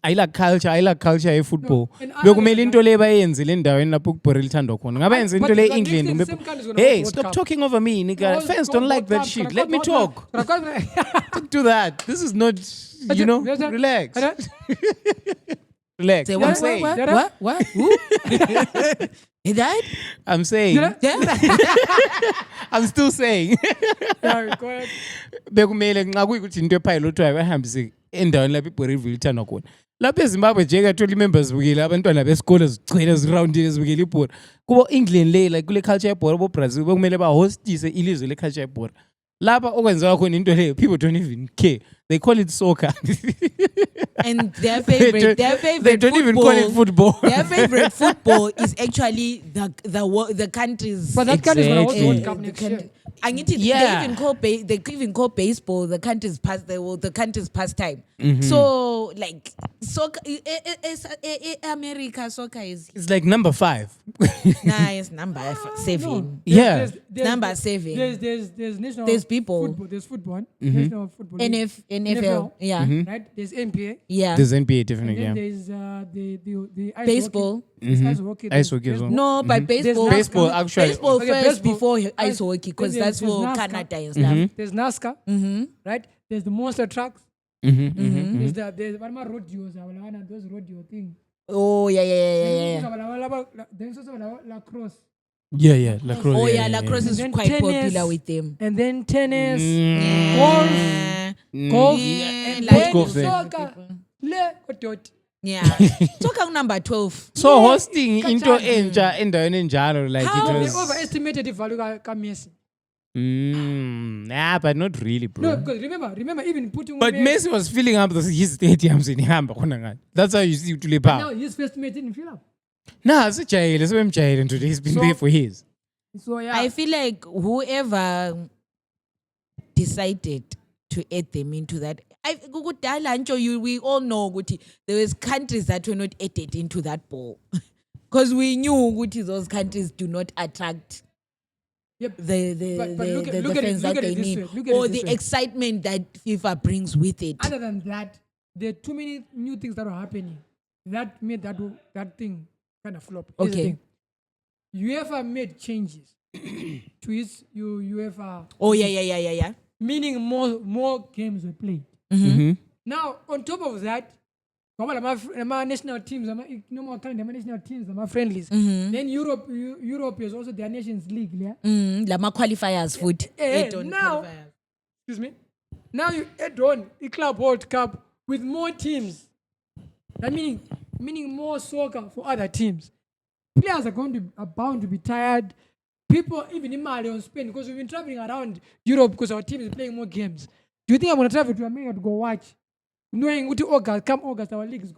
I like culture ye-football. and Bekumele others into le bayenzile endaweni lapho ukubhorela ithando khona. Ngabe yenze into But le the England. next thing, umbe- same countries gonna Hey, host stop World Cup. talking over me, nigga. Fans don't like that shit. Let me talk. Don't do that. This is not, you know, relax. Relax. Say I'm what? saying. What? Who? He died? I'm saying. Yeah. I'm still saying. Yeah, go ahead. Bekumele nxa kuyikuthi into epilotwayo bahambise endaweni lapho ibhorivile ithandwa khona lapho ezimbabwe nje ka-20 members bukele abantwana besikole zigcwele zirawundile zibukele ibhora kubo england le like kule culture yebhora bo-brazil bekumele bahostise ilizwe le-culture yebhora lapha okwenzeka khona into leyo people don't even care they call it soccer And their favorite they don't even call it football Their favorite football is actually the country's. But that country's gonna host Exactly. World Cup next year. I need to. Yeah. They even call baseball the country's pastime. Mm-hmm. So like soccer, America soccer is it's like number 5 nice number 7. Yeah. Number 7. There's national. There's people. Football, there's football. Mm-hmm. National football. league, NFL. Yeah. Right. There's NBA. Yeah. there's NBA And definitely then yeah there's the ice Baseball. Hockey. There's ice hockey. Ice there's hockey as well. No, but baseball. NASCAR. Baseball, actually. Baseball Okay, first baseball. before ice hockey, because Then that's there's for NASCAR. Canada and stuff. There's NASCAR. Mm-hmm. Right. There's the monster trucks. Mm-hmm. There's one more rodeos. Those rodeo thing. Oh yeah. Then also lacrosse. yeah lacrosse Oh yeah, lacrosse is Then quite tennis. popular with them. And then tennis, Yeah. golf, Yeah, and like then golf then. soccer. Le odot. Yeah. Soccer number 12. so hosting Yeah, into kachani. entsha endaweni enjalo like How? it They was overestimated the value ka Messi. but not really bro No, because remember, even putting. but Messi was filling up his stadiums in ihamba khona ngani that's how you see utule Now power his first mate didn't fill up. nah sejayele sebemjayele nje he's been So- there for his So yeah. I feel like whoever decided to add them into that? We all know ukuthi there was countries that were not added into that ball because we knew ukuthi those countries do not attract Yep. the fans that they need or the excitement that FIFA brings with it. Other than that, there are too many new things that are happening that made that thing kind of flop. Here's the Okay. thing. UEFA made changes to its UEFA. Oh yeah. Meaning more games were played. Mm-hmm. Now, on top of that, my national teams, no more kind of national teams, my friendlies. Then Europe is also their Nations League. Yeah? Lama qualifiers food. Now, excuse me. Now you add on the Club World Cup with more teams. That meaning more soccer for other teams. Players are bound to be tired. People, even in Mali or Spain, because we've been traveling around Europe because our team is playing more games. Do you think I'm going to travel to America to go watch? Knowing what August, our leagues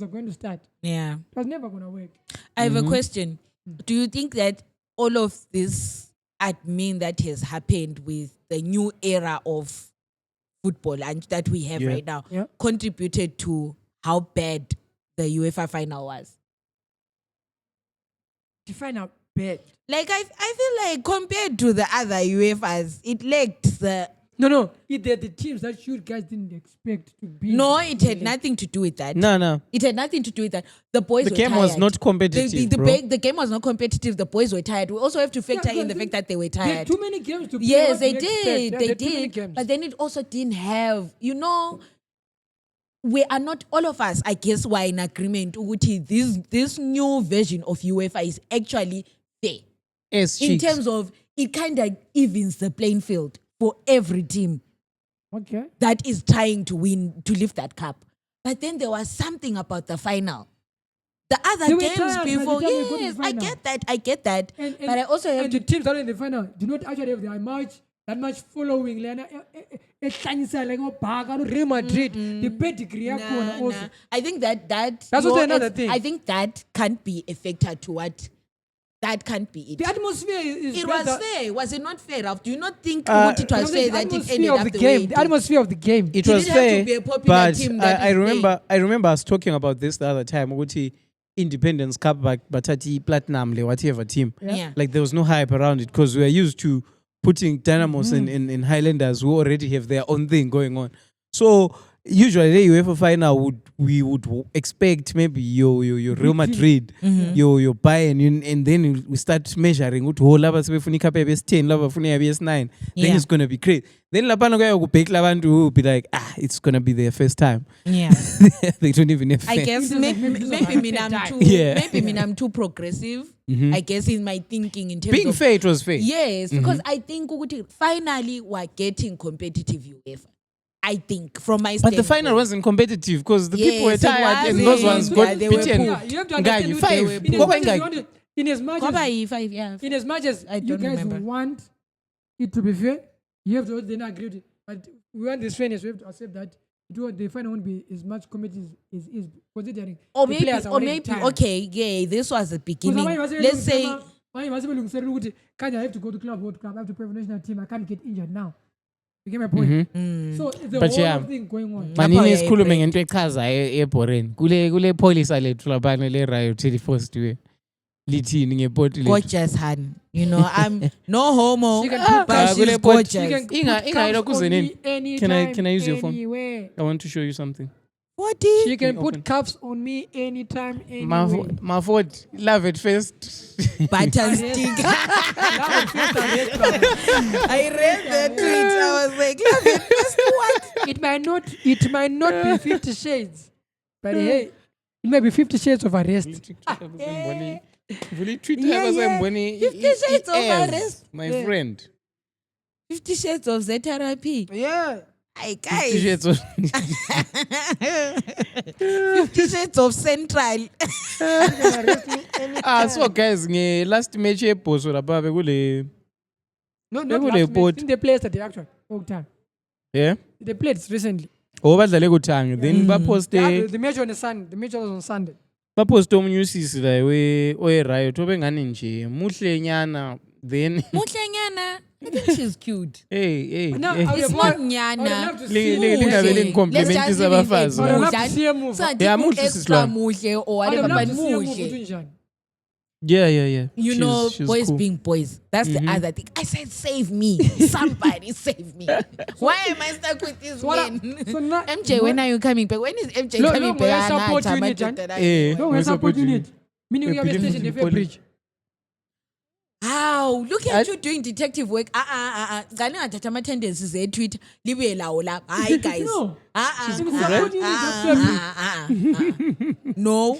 are going to start. Yeah. That's never going to work. I have a question. Do you think that all of this admin that has happened with the new era of football and that we have right now contributed to how bad the UEFA final was? The final bad. Like I feel like compared to the other UEFAs, it lacked the. No. They're the teams that you guys didn't expect to be. No, it had nothing to do with that. No. It had nothing to do with that. The boys The were game tired. was not competitive, bro. The game was not competitive. The boys were tired. We also have to factor in the fact that they were There are tired. too many games to play. Yes, What they do you expect? did. There They are too many did. games. But then it also didn't have, we are not, all of us, I guess, were in agreement. Ukuthi this new version of UEFA is actually fair. In terms of, it kind of evens the playing field for every team Okay. that is trying to win, to lift that cup. But then there was something about the final. The other They were games tired by the before, time they got to the yes, I final. get that. And But I also have and to the teams that are in the final do not actually have that much following. Like Real Madrid, the pedigree yakhona also. Nah. I think that's also your another thing. I think that can't be a factor to what. That can't be it. The atmosphere is It better. was fair. Was it not fair, Ralph? Do you not think it was fair that it ended of up the the way game. it The did? atmosphere of the game. It Did was it have to fair, be a popular but team that I is remember us talking about this the other time. Ukuthi Independence Cup, Batati Platinum, whatever team. Yeah. Like there was no hype around it because we are used to putting Dynamos in Highlanders who already have their own thing going on. So usually the UEFA final we would expect maybe your Real Madrid, your Bayern, and then we start measuring ukuthi ho laba sebefuna icup yabo 10 laba bafuna yabo 9. Then Yeah. it's going to be great. Then lapana kuya kubheka labantu who will be like, it's going to be their first time. Yeah. They don't even have I fans. guess maybe I'm too progressive. I guess in my thinking in terms Being of fair, it was fair. yes, because I think ukuthi finally we're getting competitive UEFA. I think from my But the standpoint. final wasn't competitive because the people were Yes, it tired and wasn't. those ones got Yeah, they were beaten. poor. Yeah, you have to Nganyi, understand who they 5. were. In Ngoba as much as ingaki? you want- in as much as Yeah. in as much as I you don't guys remember. want it to be fair, you have to then agree with it. But we want this fairness, we have to accept that the final won't be as much committed as considering Or the maybe, players are or already maybe, tired. okay, yeah, this was the beginning. Let's say, I have to go to Club World Cup, I have to play for national team, I can't get injured now. You get my point? So the But whole yeah. thing going on. Manini Lapha isikhulume uyayi-break. ngento echaza eBoren. Kule police lethu labane le Riot 31st we. Lithini ngepoti lethu. gorgeous, hun. I'm no homo, She can put but cups- she's She can gorgeous. You can Inga put ilo cups on kuzenini. me anytime, Can I use your phone? anywhere. I want to show you something. What She can Open. put cups on me anytime, anywhere. My fault. Love it first. Button stick. I read that tweet. I was like, love it. That's what? It might not be 50 shades, but hey, it might be 50 shades of arrest. Vuli tweet Yeah, hapa yeah. semboni. 50 shades of airs, arrest. my Yeah. friend. 50 Shades of ZRP. Yeah. Hey, 50 guys. shades of 50 Shades of Central. so guys last match eBoso lapha bekule No, They not will last report. match. In the players that they actually all time. yeah They played recently. badlale kuthanga then baposte The match on the Sunday. The match was on Sunday. baposte omunye usisi la we Riot obengani nje muhle nyana then Muhlenyana. I think she's cute. hey. No, hey. I would It's have not loved- I would nyana. love to see Li- li- Muhle. lingabe Muhle. lingicomplimentisa Let's just leave it abafazi. at I would love to muhle. see a movie. So I Yeah, think muhle extra sisilwane. muhle or I would whatever, love but to see a movie muhle. between Njani. Yeah. You She's- know, she's boys cool. being boys. That's the other thing. I said, save me. Somebody save me. Why am I stuck with this man? So now- MJ, when are you coming back? When is MJ No, coming no, we're back? supporting it, and- Eh, No, we we're support supporting you. it. Meaning we have a We're station in putting Fair Bridge. How? Look at you doing detective work. Gani ngathatha tendencies e-Twitter. Libuye lawo la. Hi guys. No. Ah, We're supporting it at Fair Bridge. No.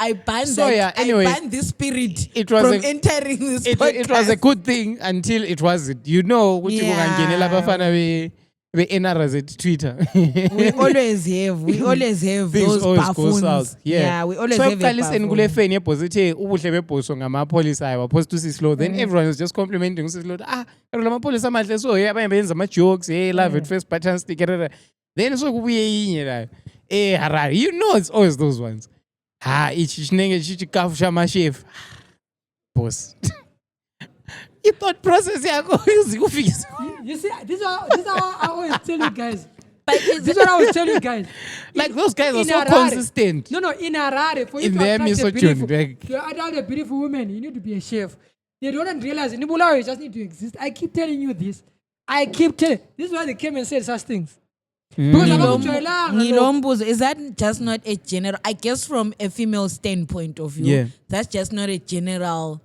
I banned So, that. yeah, anyway, I banned this spirit it was from a- entering this It podcast. was a good thing until it wasn't. You know, ukuthi Yeah. kungangenela abafana be-NRZ at Twitter. We always have Things those always go buffoons. south. Yeah. We always So have a ekuqaliseni kule buffoon. feni yebhosi ethe ubuhle bebhoso ngamapholisa ayo waphosta usislo, then everyone was just complimenting usislo. Kalo lamapholisa amahle, so hey abanye benza ama-jokes, hey love at first button stick. Then so kubuye inye la. Harare, you know it's always those ones. Ichi chinenge chichi kafu chamashef. Boss. You thought process yakho izikufikisa. You see, this is how I always tell you guys. But it's- This is what I always tell you guys. Like those guys are In so Harare- consistent. No, in Harare, for you In to their attract a misogyny, beautiful, like- to attract a beautiful woman, you need to be a chef. They don't realize in Bulawayo, you just need to exist. I keep telling you this. This is why they came and said such things. Because abakujwayelanga lokho. Ngilombuzo, is that just not a general, I guess from a female standpoint of view, Yeah. that's just not a general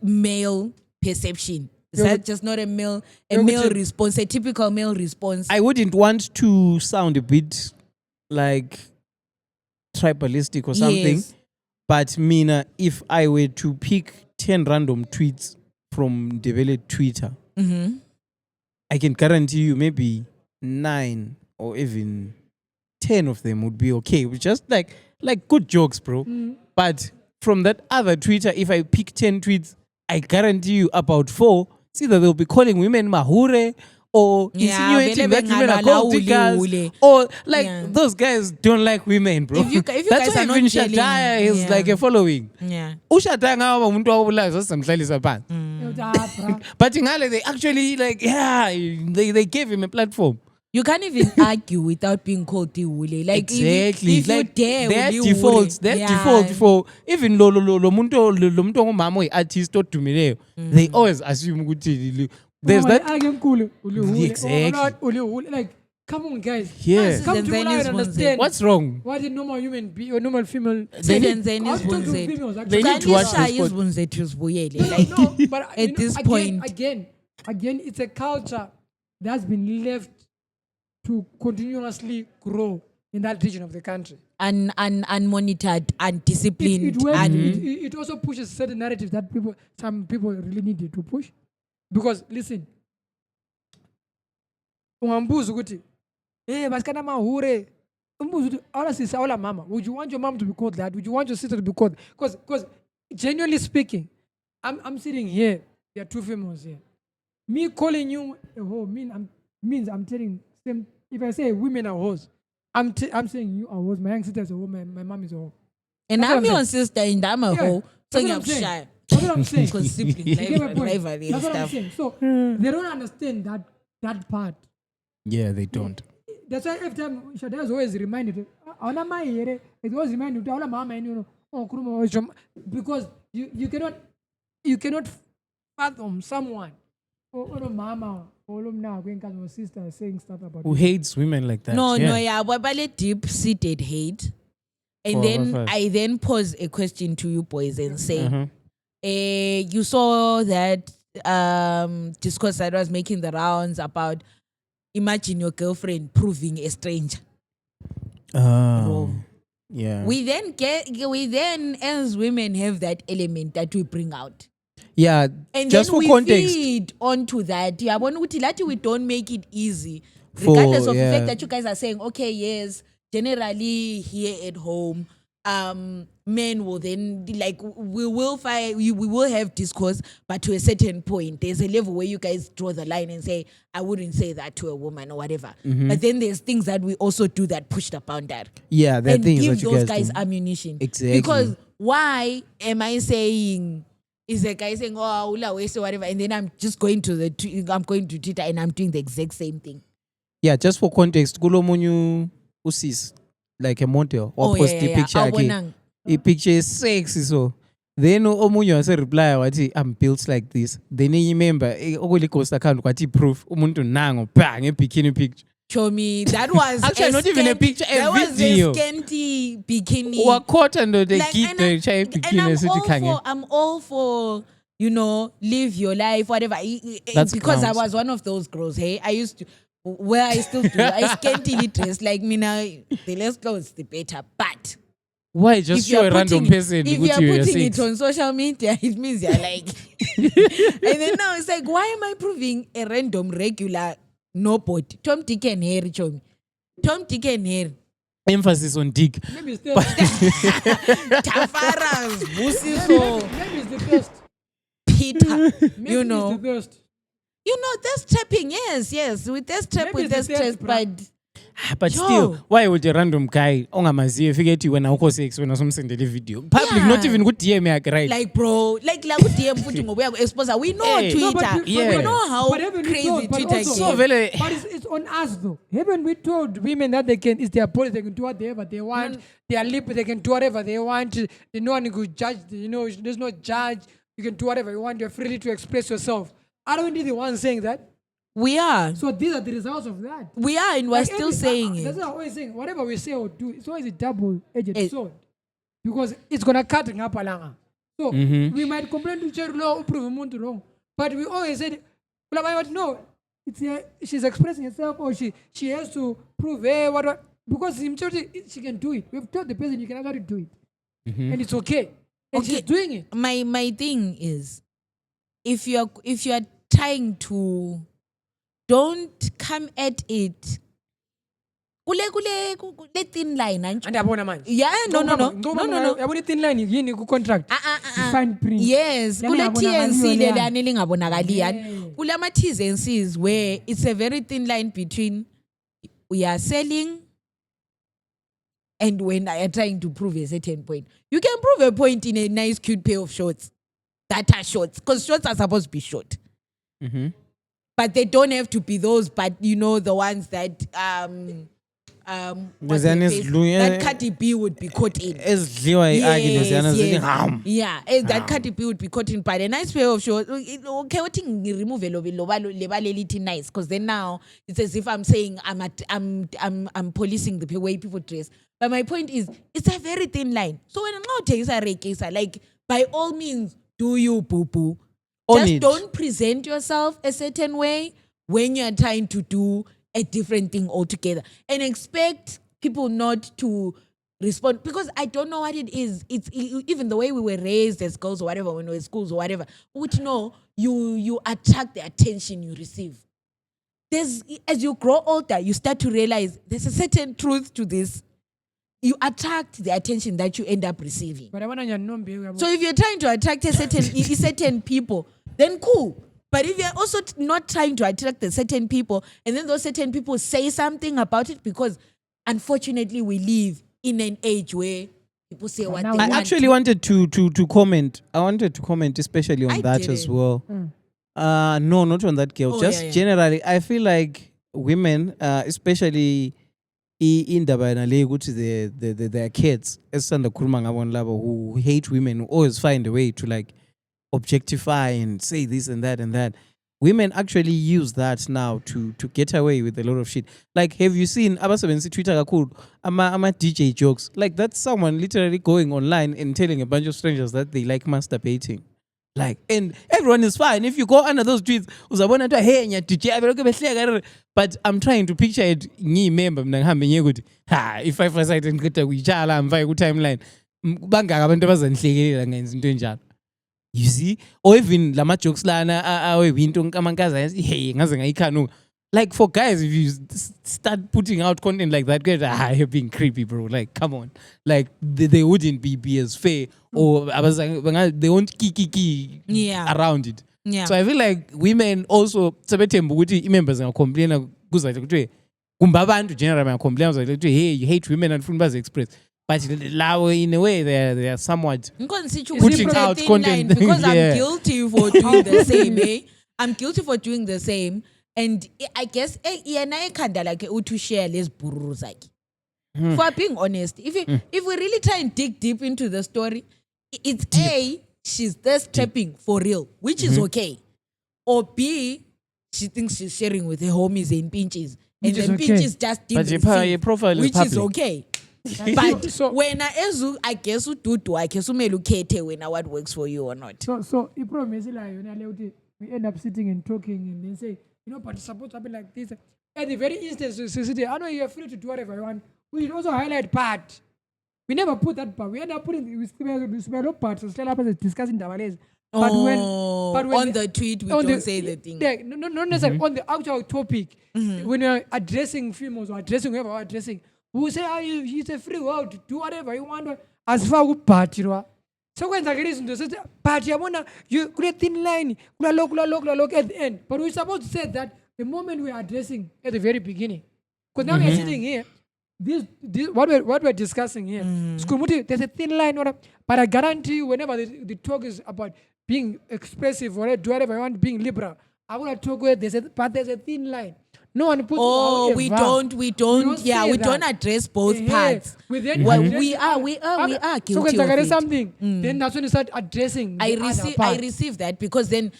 male perception. Is Yeah, that but- just not a male but- response, a typical male response? I wouldn't want to sound a bit like tribalistic or something, Yes. but Mina, if I were to pick 10 random tweets from developed Twitter, Mm-hmm. I can guarantee you maybe 9 or even 10 of them would be okay. With just like good jokes, bro. But from that other Twitter, if I pick 10 tweets, I guarantee you about 4, it's either they'll be calling women mahure or Yeah, insinuating vele that women are bengalwa gold lawule. diggers, or like Yeah. those guys don't like women, bro. If you That's guys why are not even telling- Shadaya is yeah. like a following. Yeah. uShadaya ngaba umuntu wabulayo sasamhlalisa phansi. Bra. But ingale they actually like they gave him a platform. You can't even argue without being called Tiwule. Like Exactly. if like you dare, their uliwule. defaults, their Yeah. default for even lo muntu ongumama oyi-artist odumileyo, they always assume ukuthi there's that. Exactly. Like, come on, guys. Yeah. Come to Zenzeni Bulawayo and is understand. What's wrong? What is normal human being or normal female? Zenzeni I'll is talk to bunzet. females, They actually. need to watch Kanisha this pod- izibungu zethu zibuyele. No, Like, no, but at this point. again, it's a culture that's been left to continuously grow in that region of the country. unmonitored, undisciplined, It works. and It also pushes certain narratives that some people really needed to push. Because listen, ungambuza ukuthi, hey, basikana mahure. Umbuza ukuthi, awula sisi, awula mama. Would you want your mom to be called that? Would you want your sister to be called? Because genuinely speaking, I'm sitting here. There are two females here. Me calling you a hoe means I'm telling them. If I say women are hoes, I'm saying you are hoes. My young sister is a hoe. My mom is a hoe. and That's what I'm I'm your sister and I'm a Yeah, hoe. So that's what you're I'm saying. shy. That's what I'm saying. Because sibling You get my point? rivalry and That's what I'm stuff. saying. So they don't understand that part. Yeah, they don't. That's why every time Shadaya is always reminded, "Aula mai here." It always reminds you, "Aula mama," and you know, "Oh, kuruma wa jom," because you cannot fathom someone or a mama or a sister saying stuff about Who you. hates women like that? No, but deep-seated hate. And Oh, then first. I then pose a question to you boys and say, Uh-huh. you saw that discourse that was making the rounds about imagine your girlfriend proving a stranger. Oh, yeah. We then as women have that element that we bring out. Yeah, And just then for we context. feed onto that. Yeah, we don't make it easy. For- Regardless of the yeah. fact that you guys are saying, okay, yes, generally here at home, men will then we will have discourse, but to a certain point, there's a level where you guys draw the line and say, I wouldn't say that to a woman or whatever. Mm-hmm. But then there's things that we also do that push the boundary Yeah, there are and things give that you those guys guys do. ammunition. Exactly. Because why am I saying is a guy saying, "Oh, ula waste or whatever," and then I'm just going to Twitter and I'm doing the exact same thing. Yeah, just for context, kulomunyu usis like a model or post the picture again. A picture is sexy so. Then omunye wase reply wathi I'm built like this. Then he remember okuli cost account kwathi proof umuntu nango bang a bikini picture. Show me that was actually not even a picture, a video. Was a scanty bikini. Wakota ndo the kid the chai bikini. I'm all for live your life, whatever. That's because grounds. I was one of those girls. Hey, I used to. Where I still do. I scantily dress like me now. The less clothes, the better. But why just show a random person? If you're putting it on social media, it means you're like. And then now it's like, why am I proving a random regular nobody? Tom, Dick, and Harry, show me. Tom, Dick, and Harry. Emphasis on Dick. Maybe it's the Tafaras, Busiso, maybe it's the best. Peter. Maybe it's the best. That's trapping. Yes. With that trap, Maybe with it's that the stress, best, but still, why would a random guy ongamazive figure when I sex when I send the video? Public, not even good DM, right? Like, bro, like DM putting away exposure. We know Twitter. We know how crazy Twitter is. But it's on us though. Haven't we told women that it's their body, they can do whatever they want. Their lip, they can do whatever they want. No one could judge. There's no judge. You can do whatever you want. You're free to express yourself. Aren't we the ones saying that? We are. So these are the results of that. We are, and we're still saying it. That's what I'm always saying. Whatever we say or do, it's always a double-edged sword. Because it's going to cut in Hapalanga. So we might complain to church law, prove umuntu wrong. But we always said, no, she's expressing herself or she has to prove what because in church she can do it. We've told the person you can actually do it. And it's okay. And she's doing it. My thing is, if you're trying to, don't come at it. Kule thin line. And abona manje. Yeah, no. Yabona thin line yini ku contract. Fine print. Yes, kule T&C le lana lingabonakali yani. Kule ama T's and C's where it's a very thin line between we are selling and when I are trying to prove a certain point. You can prove a point in a nice cute pair of shorts that are shorts because shorts are supposed to be short. But they don't have to be those, but the ones that that Cardi B would be caught in. That Cardi B would be caught in by a nice pair of shorts. Okay, what thing remove nice because then now it's as if I'm saying I'm policing the way people dress. But my point is, it's a very thin line. So when I'm now taking like by all means, do you boo boo? Just don't present yourself a certain way when you're trying to do a different thing altogether and expect people not to respond because I don't know what it is. It's even the way we were raised as girls or whatever, when we were in schools or whatever, which you attract the attention you receive. As you grow older, you start to realize there's a certain truth to this. You attract the attention that you end up receiving. But so if you're trying to attract a certain people, then cool. But if you're also not trying to attract the certain people, and then those certain people say something about it, because unfortunately we live in an age where people say what they want. I actually wanted to comment. I wanted to comment especially on that as well. No, not on that girl. Generally, I feel like women, especially indaba nale ukuthi their kids esanda khuluma ngabona labo who hate women, who always find a way to like objectify and say this and that. Women actually use that now to get away with a lot of shit. Like, have you seen abasebenzi Twitter kakhulu ama DJ jokes? Like, that's someone literally going online and telling a bunch of strangers that they like masturbating. Like, and everyone is fine. If you go under those tweets, uzabona to hey nya DJ, but I'm trying to picture it. Remember, if I foresight and get a wichala, I'm fine good timeline. Bangaka abantu abazanhlekelela ngenza into enjalo. You see, or even lama jokes lana awewinto nkamankaza yazi hey ngaze ngayikhanu. Like, for guys, if you start putting out content like that, guys, you're being creepy, bro. Like, come on. Like, they wouldn't be as fair, or they won't kiki around it. Yeah. So I feel like women also, members are complaining, kumbabantu generally complain, hey, you hate women and Funba's express. But in a way, they're somewhat putting out thin content. line because Yeah. I'm guilty for doing the same. I'm guilty for doing the same, and I guess yena ekhanda like to share les bururu zakhe. For being honest, if we really try and dig deep into the story, it's A, she's thirst trapping for real, which is okay, or B, she thinks she's sharing with her homies and pinches, and then pinches just did But the your same, profile is which is public. okay. But when I guess ududu, I guess umelukete when what works for you or not. So the problem is like we end up sitting and talking and then say, but it's supposed to happen like this. At the very instance, we say, I know you're free to do whatever you want. We should also highlight part. We never put that part. We end up putting we spell parts. So still happens discussing the But when on the tweet, we don't say the thing. Not necessarily on the actual topic. When you're addressing females or addressing whoever we're addressing, we will say, it's a free world. Do whatever you want. As far as party, so when the reason to say party, you create thin line, look at the end. But we're supposed to say that the moment we are addressing at the very beginning. Because now we're sitting here. This what we're discussing here. There's a thin line, but I guarantee you, whenever the talk is about being expressive or do whatever you want, being liberal, I want to talk where there's a thin line. No one puts. We don't address both parts. We are guilty so when of it. something, then that's when you start addressing. I receive that because then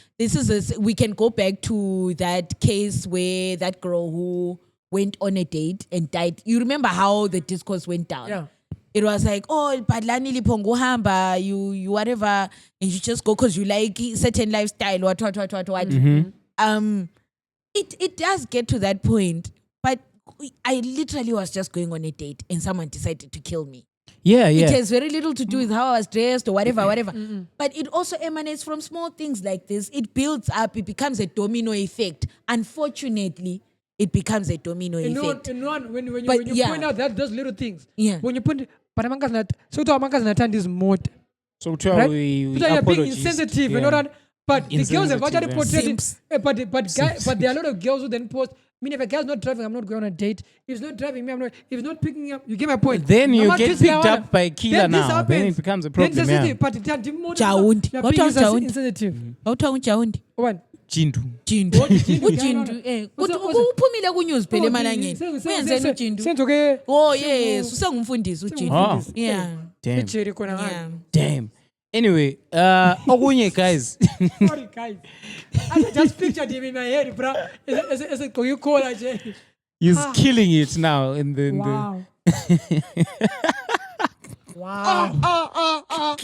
we can go back to that case where that girl who went on a date and died. You remember how the discourse went down? Yeah. It was like, padlani lipongo hamba, you whatever, and you just go because you like certain lifestyle, what. It does get to that point, but I literally was just going on a date and someone decided to kill me. Yeah. It has very little to do with how I was dressed or whatever. But it also emanates from small things like this. It builds up. It becomes a domino effect. Unfortunately, it becomes a domino effect. When you point out those little things, when you put, but Amanka's not this mode. So right? we You're being insensitive, you know that. But the girls have actually portrayed it. But there are a lot of girls who then post. I mean, if a girl's not driving, I'm not going on a date. If it's not driving me, I'm not. If it's not picking me up, you get my point. Then you get picked up by a killer now. Then it becomes a problem. Then but Jaundi. What are insensitive? Jaundi. What? Jindu. Uphumile ku-news phela emalangeni. Uyenzeni uJindu? Yes, usengumfundisi uJindu. Yeah. Damn. Anyway, okunye guys. Sorry guys. I just pictured him in my head, bro. As a Coca-Cola. He's killing it now in the Wow. Wow.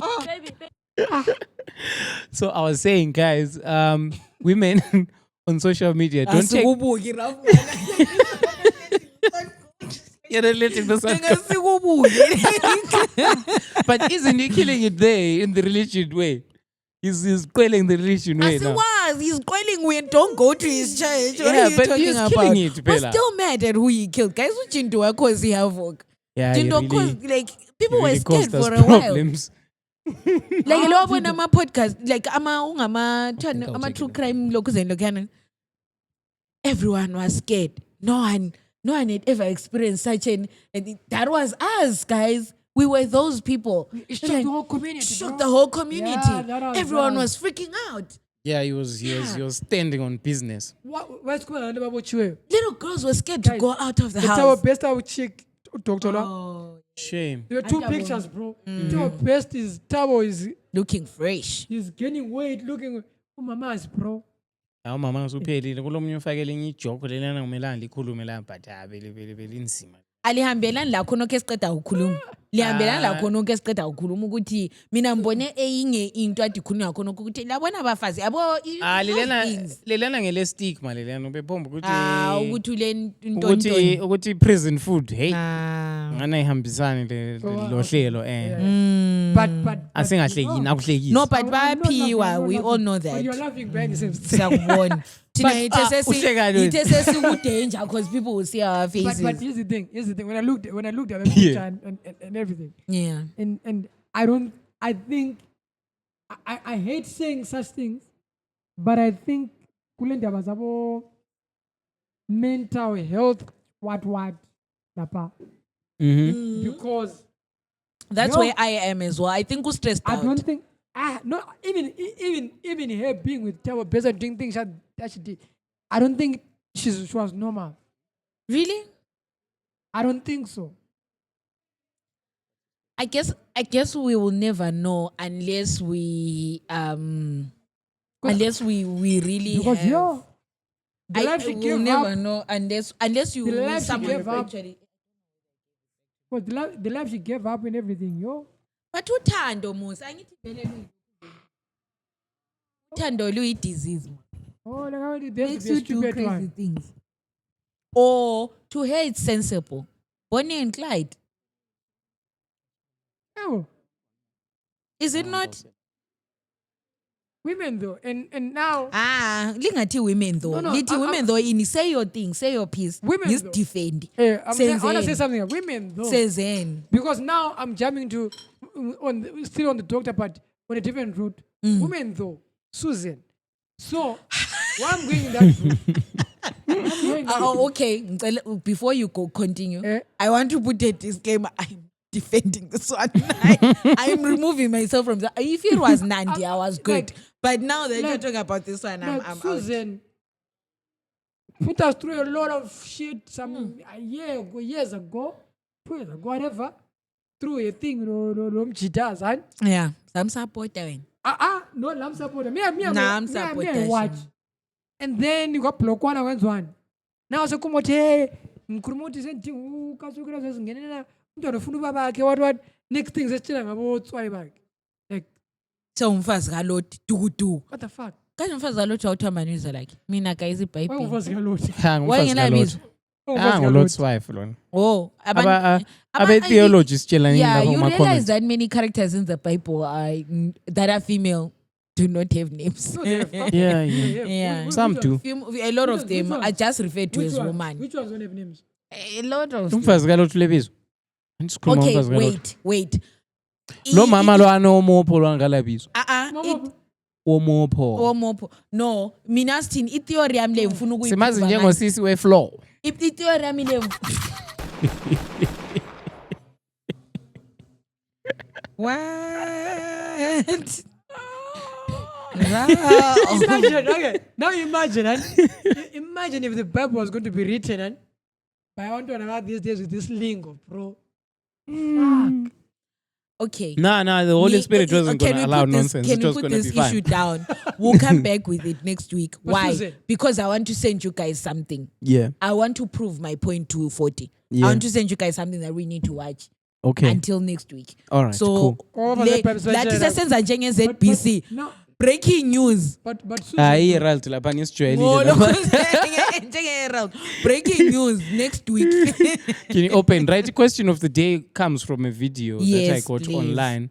So I was saying, guys, women on social media don't take. You're not letting this one go. But isn't he killing it there in the religion way? He's quelling the religion way now. He's quelling when don't go to his church. What are you but talking he's about? killing it, We're Bella. still mad at who he killed. Guys, what Jindu cause he havoc. Yeah, he Jindo really, caused, like, people were really scared caused us for a while. problems. Like lo bona ama podcast like ama take true it. crime lokuzeni. Everyone was scared. No one had ever experienced such and that was us, guys. We were those people. It shook the whole community. Shook the whole community. Yeah, Everyone was freaking out. Yeah, he was standing on business. What's going on about you? Little girls were scared to go out of the It's our house. best our chick, Dr. Oh, Shame. There are two pictures, bro. Our best is Tabo is looking fresh. he's gaining weight, looking. Oh, mama is bro. Hawu mama usuphelile kulomunye ufakele enye ijoke lelana umelanga likhulume la but vele inzima. Alihambelani la khona ke siqeda ukukhuluma. Lihambelani la khona ke siqeda ukukhuluma ukuthi mina ngibone eyinye into adikhulunywa khona ukuthi labona abafazi abo lelana ngele stigma lelana ubepomba ukuthi ukuthi le into ukuthi prison food hey ngana ihambisane lo hlelo But asingahleki nakuhlekisi. no but bayaphiwa we all know But that. you're laughing behind the scenes. Siyakubona. Thina uhleka ithe sesi danger because people will see our faces. But here's the thing. When I looked at the picture and everything, Yeah. and I think I hate saying such things, but I think kulenda bazabo mental health what lapa Mhm. because That's No. where I am as well. I think who's stressed I out. don't think. No. Even her being with Tabo Beza doing things that she did. I don't think she was normal. Really? I don't think so. I guess we will never know unless we really Because have. the life she will gave never up. know unless you The meet life she someone gave up. actually. But the life she gave up and everything, But uthando musa angithi vele uthando luyi disease. Oh, like how there has Makes to be a you do stupid crazy one. things. Or to her it's sensible. Bonnie and Clyde. Oh, Is it not? women though, and now Lingathi women though. No, Lithi women though say your thing, say your piece. Women Yes, though. defend. I want to Senzeni. say something. Women though, Senzeni. because now I'm jumping to still on the doctor part on a different route. Women though, Susan. So why I'm going in that route? I'm going that route. Okay. Before you go continue, Eh? I want to put a disclaimer. I'm defending this one. I'm removing myself from that. If it was Nandi, I was good. But now that you're talking about this one, Like I'm out. Susan put us through a lot of shit a years ago, 2 years ago, whatever, through a thing, no, Yeah, some support doing. no, I'm supporter. Me, I'm me, supporter, watch. Shima. And then you got block one against one. Now so come out here, mkrumuti senti ukasukira sezingenena umuntu anofuna babakhe what next thing sesitshela ngabo tswayi bakhe. Like So umfazi kaloti dukudu. what the fuck? Kanti umfazi kaloti awuthamba nizwe lakhe. Mina guys Why iBhayibheli. umfazi kaloti? Wayengenamizwa. ngulot's wife lona Oh, abe-theology sitshela nini yeah, lapho you realize kuma-comments that many characters in the Bible that are female do not have names. No, they have- Yeah, Yeah. Which Some ones? do. A lot of Which them ones? are just referred to Which as ones? woman. Which ones don't have names? A lot of them. umfazi kalothu lebizo andisikhuluma Okay, umfazi kalothu wait. lo mama lo anomopho lwangalabizo omopho Omopho. No, mina sithini i-theory yami le ngifuna simazi ukuyiprova ngani. njengosisi we-floor I-theory yami le What? Imagine, okay. Now imagine if the Bible was going to be written by one to another these days with this lingo, bro. Fuck. Okay. nah the Holy Spirit wasn't Can gonna we allow put this- nonsense Can it we was put gonna this be fine issue down? We'll come back with it next week. But Why? Susan- Because I want to send you guys something. yeah I want to prove my point to 40. Yeah. I want to send you guys something that we need to watch okay until next week. all right So, cool lathi sesenza njenge-ZBC. No, Breaking news. but Susan, hayi i-herald lapha nisijwayelile Ngolo- lapha. njenge-Herald. Breaking news next week. Can you open? Right, question of the day comes from a video that I Yes, got please. online.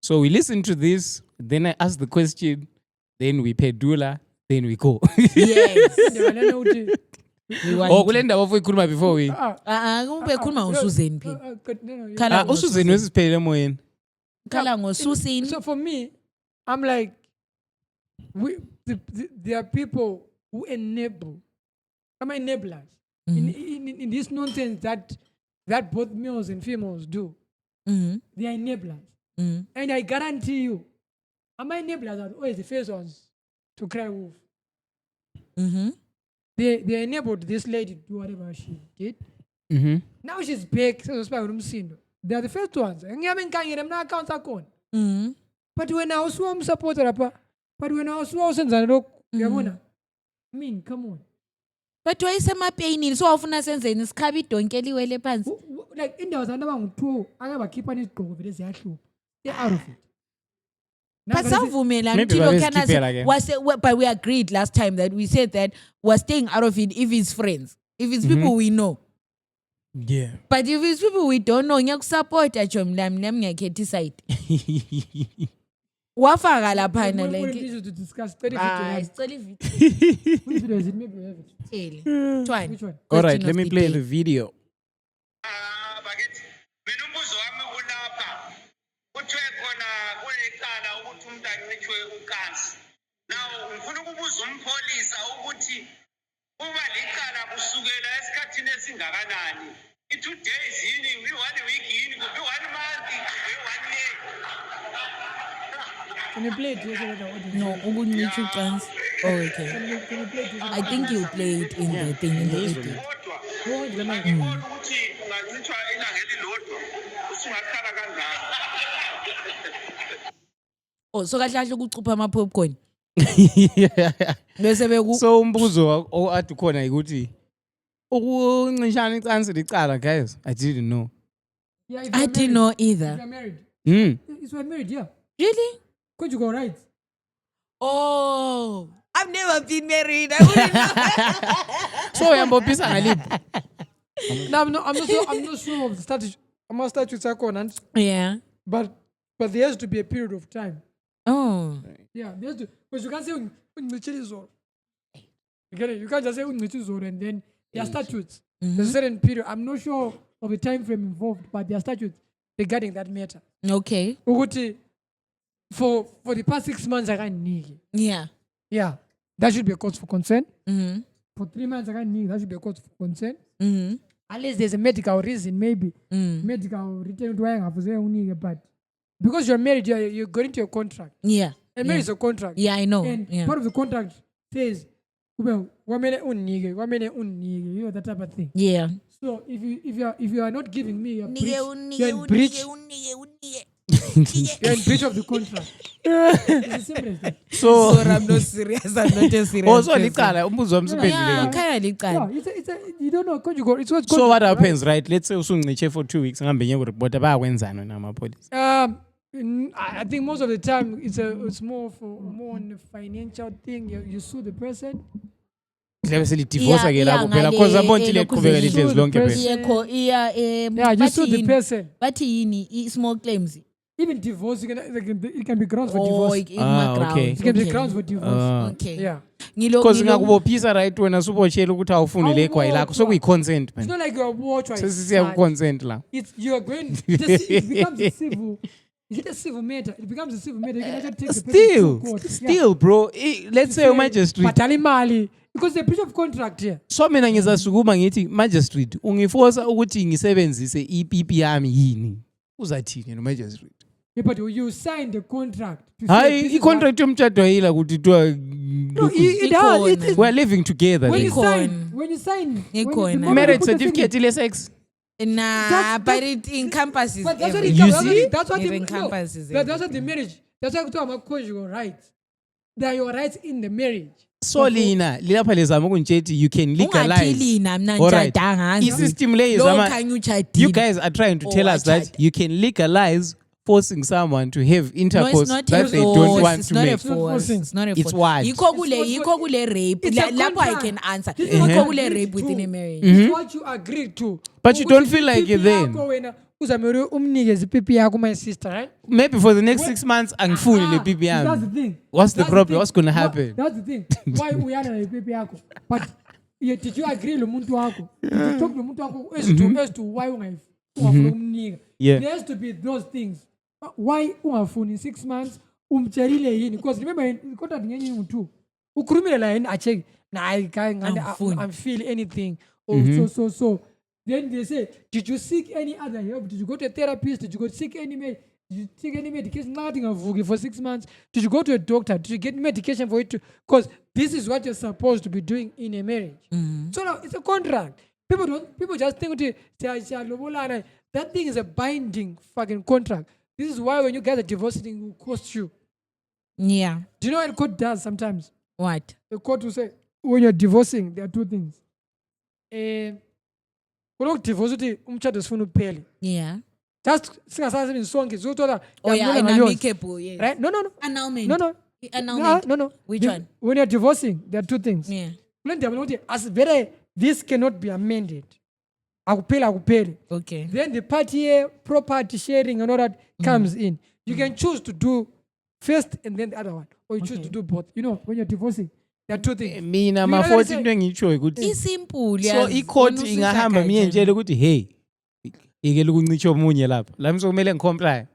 So we listen to this, then I ask the question, then we pay Dula, then we go. Yes. Ndebalana uthi, We want Oh, to. kule ndawo oyikhuluma before we. Kube khuluma ngoSusan phela. no, yeah. Khala uSusan wesiphelele emoyeni. Khala ngoSusan. So for me, I'm like, there are people who enable, enablers in this nonsense that both males and females do. Mhm. They are enablers. Mhm. And I guarantee you, my enablers are always the first ones to cry wolf. Mhm. They enabled this lady to do whatever she did. Mhm. Now she's back. So they are the first ones. Accounts are gone. Mhm. But when I was one supporter, but when I was one I mean, come on. But wayesemapeyinini so wafuna senzeni sikhabe idonke liwele phansi. Like indawo zabantu abangu-2 akabakhipha nezigqoko vele ziyahlupha. They're out of it. But savumela Maybe until babezikhiphela ke. but we agreed last time that we said that we're staying out of it if it's friends. If it's people we know. Yeah. But if it's people we don't know, ngiyakusupporta jo mina ngiyakhetha iside. Wafaka laphana like to discuss. ah Which sicela ivideo video is it? Maybe we have it. tell. Twine. Which one? All right, Question let of me the play day. the video. Bakithi mina umbuzo wami ulapha kuthiwe khona kulecala ukuthi umuntu ancitshwe ucansi. Now ngifuna ukubuza umpholisa ukuthi kuba licala kusukela esikhathini esingakanani. I2 days yini, 1 week yini, 1 month, Can you play it? Yes, or No, ukuncisha ucansi. Oh, okay. Can you play it? I think you play it in the thing in the edit. Kodwa angiboni ukuthi ungancithwa ilanga elilodwa usungakhala kanjani. Oh, so kahle kahle ukucupha ama popcorn. Bese beku So umbuzo ade khona ukuthi ukuncishana icansi licala guys. I didn't know. Yeah, if I you're didn't married. know If either. you're married. Mm. If you're married, yeah. Really? Conjugal rights. Oh, I've never been married. I wouldn't know. So yambopisa ngaliphi? No, I'm not sure of the statute. I'm not statute second, Yeah. but there has to be a period of time. Oh. Yeah, there has to, because you can't say ungichilizolo. You get it? You can't just say ungichilizolo and then there are statutes. There's a certain period. I'm not sure of the time frame involved, but there are statutes regarding that matter. Okay. Ukuthi, for the past 6 months, I can't need. Yeah. Yeah, that should be a cause for concern. Mm-hmm. For 3 months, I can't need. That should be a cause for concern. Mm-hmm. Unless there's a medical reason, maybe. Medical return to work, but because you're married, you're going to a contract. Yeah. And marriage is a contract. Yeah, I know. And Yeah. part of the contract says, well, you know, that type of thing. Yeah. So if you are not giving me a breach, you're in breach. You're in breach of the contract. It's as simple as that. So Sorry, I'm not serious. I'm not a serious. also person. licala umbuzo Yeah, wamsiphendule. khaya licala. Yeah, it's a you don't know conjugal. It's what So what contract, happens right? Let's say usungiche for 2 weeks ngambe ngekureport bayakwenzana namapolice. right? I think most of the time it's more on the financial thing. You sue the person. Siyabe selidivorce ke lapho phela ngale- cause abonti lokhu leqhubeka zesizwe. lihlezi lonke phela. Person. Yeah, Yeah, you sue the person. Bathi yini small claims. Even divorce, it can be grounds for Oh, divorce. Okay. It can be grounds for divorce. Okay. Yeah. Because ngakubophisa right wena subotshela ukuthi awufuni lekhwa ilakho so kuyi consent It's man. not like you are watch right. Sesiya ku consent la. You are going. It becomes a civil. Is it a civil matter? It becomes a civil matter. You can actually take the person to court. Still bro, let's say magistrate. Batali mali because the breach of contract here. So mina ngizasukuma ngithi magistrate ungiforce ukuthi ngisebenzise iPP yami yini? Uzathini no magistrate? Yeah, but you sign the contract. to say this Hayi is i-contract yomtshado ayila ukuthi what- No, it does. It- we're living together. when then. you sign, when you sign, Ikhona. moment Marriage you put the certificate signature- ile sex. Nah, That's- but it encompasses But that's what everything. it You does. see? That's what It the, encompasses that's what everything. the marriage. That's what I'm talking about conjugal rights. They are your rights in the marriage. So lina lilapha lezama ukunitshela you can legalize. Ungathilina mina Alright. ngitshadanga. I-system le Lo izama khanya utshadile. you guys are trying to Oh, tell us that achadi. you can legalize forcing someone to have intercourse not that a they force. don't want It's to not make. a force. forcing. It's not a It's force. what? Yikho kule rape. It's a Lapho I contract. can answer. This is what Yikho you kule agreed rape within to. a marriage. It's what you agreed to. But you don't feel like it then. Uzamele umnikeze ipipi yakho my sister, right? Maybe for the next 6 months angifuni le Ah, pipi that's yami. the thing. What's the That's problem? thing. What's gonna No, happen? That's the thing. Why uyana le pipi yakho? But did you agree lo muntu wakho? Did you talk lo muntu wakho as to why ungafuni umnika? Yeah. There has to be those things. Why ungafuni 6 months umtshelile yini? Because remember contract ngenye u2. Ukhulumile la yini acheck. Nah, Angifuni. I'm feel anything. Oh, so. Then they say, did you seek any other help? Did you go to a therapist? Did you go seek any Did you take any medication? Nothing for 6 months. Did you go to a doctor? Did you get medication for it? Because this is what you're supposed to be doing in a marriage. So now it's a contract. People just think that thing is a binding fucking contract. This is why when you get a divorce, it will cost you. Yeah. Do you know what a court does sometimes? What? The court will say, when you're divorcing, there are two things. Divorce umtshado sifuna uphele. Yeah. Just singasasebenzi sonke zothola Oh yeah, ngiyabona an ngayozi. amicable. Yeah. Right? No. Annulment. No. Annulment. No. Which The- one? When you're divorcing, there are two things. Yeah. As very this cannot be amended. Akupele. Okay. Then the party property sharing and all that comes in. You can choose to do first and then the other one, or you choose to do both. You know, when you're divorcing, there are two things. Mina You ma know 40 what I'm into engiyitshoyo ukuthi Isimple. so i-court ingahamba miyentshele ukuthi hey ikele ukuncitsha omunye lapha la msekumele ngicomply.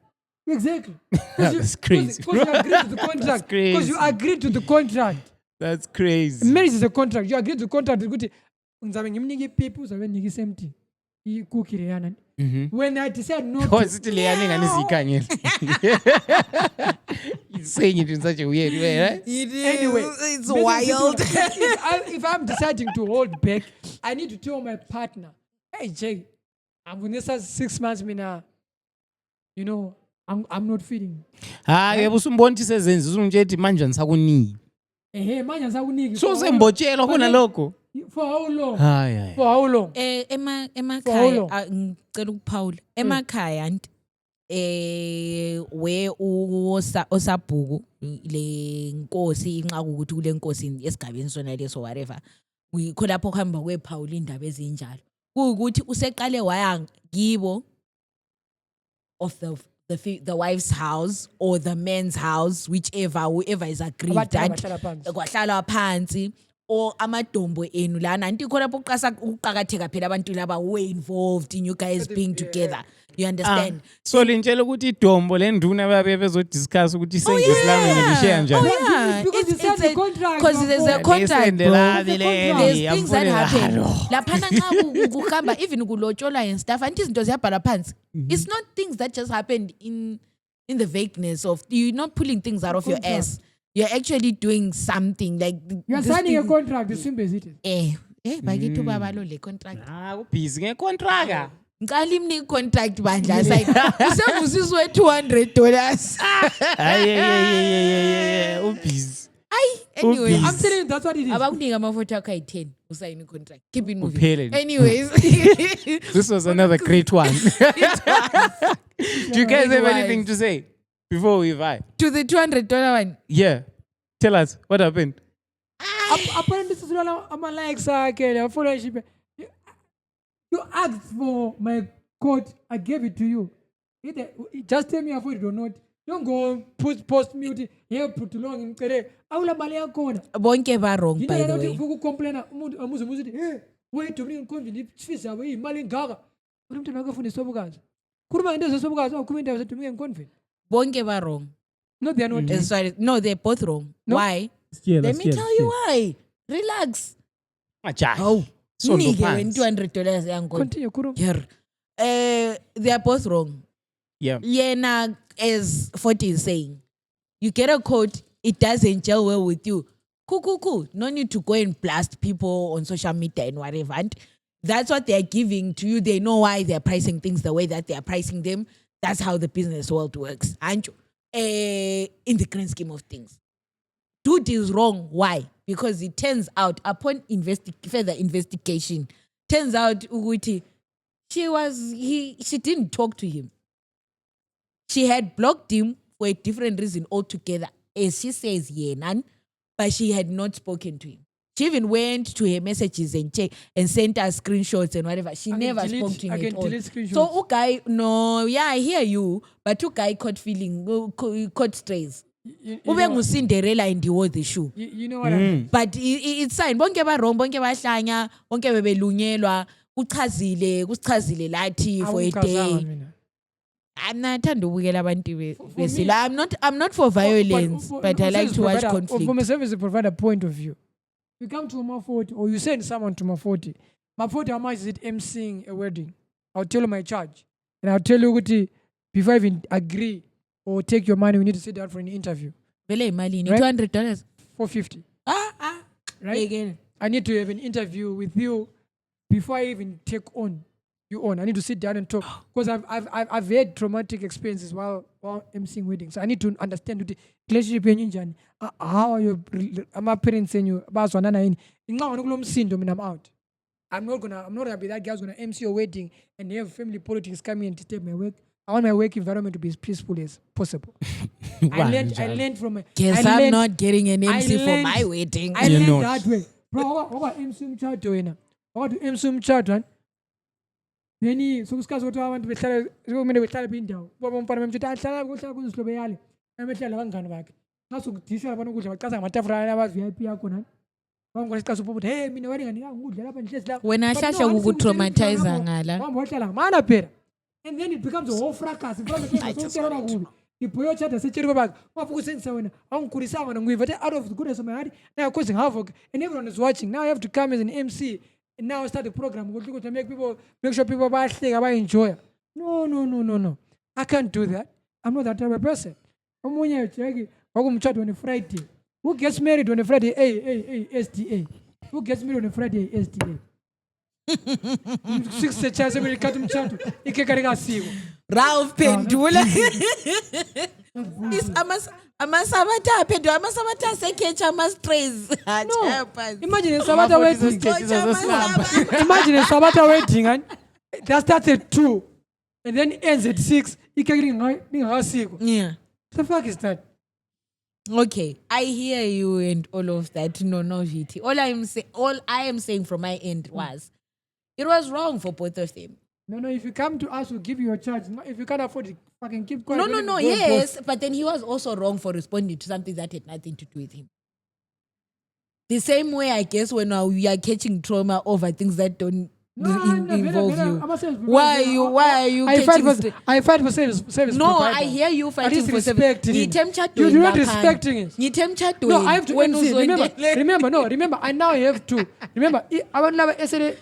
Exactly. That's crazy. Because you agreed to the contract. Because you agreed to the contract. That's crazy. Marriage is a contract. You agreed to the contract ukuthi ngizabe ngimnike ipipi uzabe nike same thing. I-cookie leyana. When I decide not Oh to, sithi leyani ngani siyikhangela. saying it in such a weird way, right? Anyway, it's Mrs. wild. Situla, if I'm deciding to hold back, I need to tell my partner, hey Jay, I'm going to 6 months mina. You know, I'm not feeding. Hayi yebo usumbona ukuthi sezenza usungitshela manje nisakuniki. Manje ngisakuniki. So sembotshelwa khona lokho. For how long? Hayi. For how long? Emakhaya ngicela ukuphawula. Emakhaya we osabhuku le nkosi inxa ukuthi kule nkosi esigabeni sona leso whatever. Uyikho lapho kuhamba kwephawula indaba ezinjalo. Ukuthi useqale waya kibo of the wife's house or the man's house, whoever is aggrieved kwahlala phansi or amadombo enu lana anti khona ukuqakatheka phela abantu laba were involved in you guys being together. You understand? So lintshela ukuthi idombo lenduna babe bezodiscuss ukuthi sengesilami ngishare njani. Yeah, because it's a contract. Because there's a contract. There's things that happen. Laphana nxa kuhamba even kulotsholwa and stuff and izinto ziyabhala phansi. It's not things that just happened in the vagueness of you're not pulling things out of your ass. You're actually doing something like you're signing a contract. It's simple as it is. Bakithi baba lo le contract. Busy ngecontracta. Ngicela imni contract bandla side. Usevusiswe $200. Ubusy. Anyway, I'm telling you that's what it is. abakunika amafutha akho ayi-10 usayini contract. Keep it moving. Uphele. Anyways. This was another great one. Do you guys have anything to say before we vibe? To the $200 one. Yeah. Tell us what happened. Apparently, this is I'm like followership. You asked for my code, I gave it to you. Just tell me avoid it or not. Don't go post me here put long in Kere. Aula Malia corner. Bonke ba wrong by the way. You complain hey, wait to bring convenience fish away, Malin Gaga. What am I going for the Sobogas? Kurma and the Sobogas or coming to me and confident. Bonke ba wrong. No, they are not. Sorry, no, they're both wrong. No? Why? Let me tell you why. Relax. Oh. So no pants. $200 young Continue, Kuru. They are both wrong. Yeah. Yena, as 40 is saying, you get a coat, it doesn't gel well with you. Cool. No need to go and blast people on social media and whatever. And that's what they're giving to you. They know why they're pricing things the way that they're pricing them. That's how the business world works. And in the grand scheme of things. Dude is wrong. Why? Because it turns out, upon further investigation, turns out Uguti, she didn't talk to him. She had blocked him for a different reason altogether. As she says, but she had not spoken to him. She even went to her messages and sent us screenshots and whatever. She never spoke to him at all. So, guy, no, yeah, I hear you, but guy caught strays. Cinderella and wore the shoe. You know what I mean? But it's fine. Bonke ba wrong, bonke ba hlanya, bonke bebelunyelwa, kuchazile lathi for a day. I'm not for violence, but I like to watch conflict. For myself, is to provide a point of view. You come to Mafoti or you send someone to Mafoti. Mafoti, how much is it emceeing a wedding? I'll tell you my charge. And I'll tell you before I even agree or take your money, we need to sit down for an interview. Right? $200. $450. Right? Again. I need to have an interview with you before I even take on you on. I need to sit down and talk because I've had traumatic experiences while emceeing weddings. So I need to understand the relationship in how are your my parents and you I'm out. I'm not gonna be that guy who's gonna MC your wedding and have family politics coming and disturb my work. I want my work environment to be as peaceful as possible. I learned from my guess I'm not getting an MC for my wedding. I learned that way. Bro, what MC mchato what MC mchato Then sokuskazi ukuthi abantu behlala kumele behlala pindawo ngoba umfana memthetho ahlala kuhlala kuzihlobo yale emehlala abangani bakhe ngasukudishwa abantu ukudla baqaza ngamatafula aba VIP yakho nani bangolesikazi uphupho hey mina wena nganika ukudla lapha nihlezi la wena hlahla ukutraumatize ngala wamba wahlala mana phela and then it becomes a whole fracas in front of people so kakhulu iboyo chat asetsheri baba wafukusenzisa wena awungikhulisanga wena nguyivethe out of the goodness of my heart now causing havoc and everyone is watching now I have to come as an MC. And now start the program to make sure people enjoy. No. I can't do that. I'm not that type of person. wakumchado on a Friday. Who gets married on a Friday? Hey, SDA. Who gets married on a Friday? SDA. 6 chance emelikati mchado ikeka likasiku. Ralph Pendula. Is amasabatha aphendula amasabatha asekhetha ama-strays. Imagine a Sabata wedding. Imagine a Sabata wedding and that starts at 2 and then ends at 6. Yeah. The fuck is that? Okay, I hear you and all of that. No, VT. All I am saying from my end was, it was wrong for both of them. No, if you come to us, we'll give you a charge. No, if you can't afford it, fucking keep quiet. No, yes. But then he was also wrong for responding to something that had nothing to do with him. The same way, I guess, when we are catching trauma over things that don't involve you. Why are you I fight for service No, provider. I hear you fighting for service. You do not respecting it. No, I have to remember, I now have to. Remember, I want to yesterday.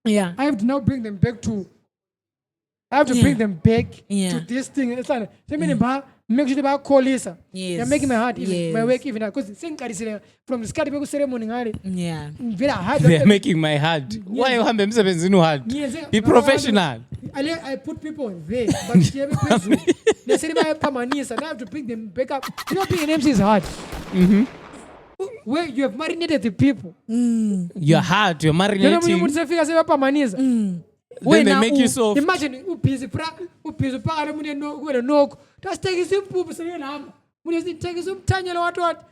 Yeah. I have to now bring them back to. Bring them back to this thing. It's like, make sure they call Lisa. Yes. You're making my heart even, my work even. Because from the start of ceremony, yeah. Very hard. They're making my heart. Why you have them hard? Be professional. I put people there, but they say I have my niece and I have to bring them back up. You know, being an MC is hard. Mm-hmm. Where you have marinated the people. Your heart, you're marinating. You know, then they make you so. Imagine busy no. Just take some poop. Take some tiny what.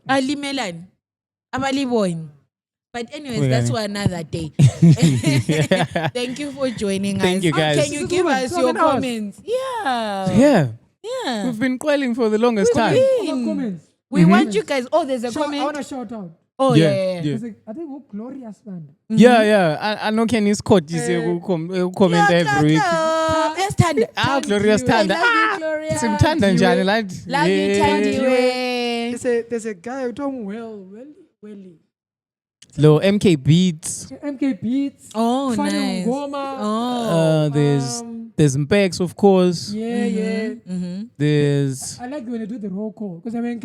Ali Melan. Abali boy. But anyways, that's for another day. Thank you for joining us. Thank you guys. Can you give us your comments? Yeah. We've been quelling for the longest time. We want you guys. Oh, there's a comment. I want to shout out. Oh, yeah. I think who glorious man. Yeah. I know Kenny's coach is comment every week. Glorious Tanda. Simtanda njani lad. Love you, Tandy. There's a guy who told me well. Low MK Beats. Oh, Funny nice. Ngoma. There's Mpex, of course. Yeah. There's. I like when they do the roll call because I mean,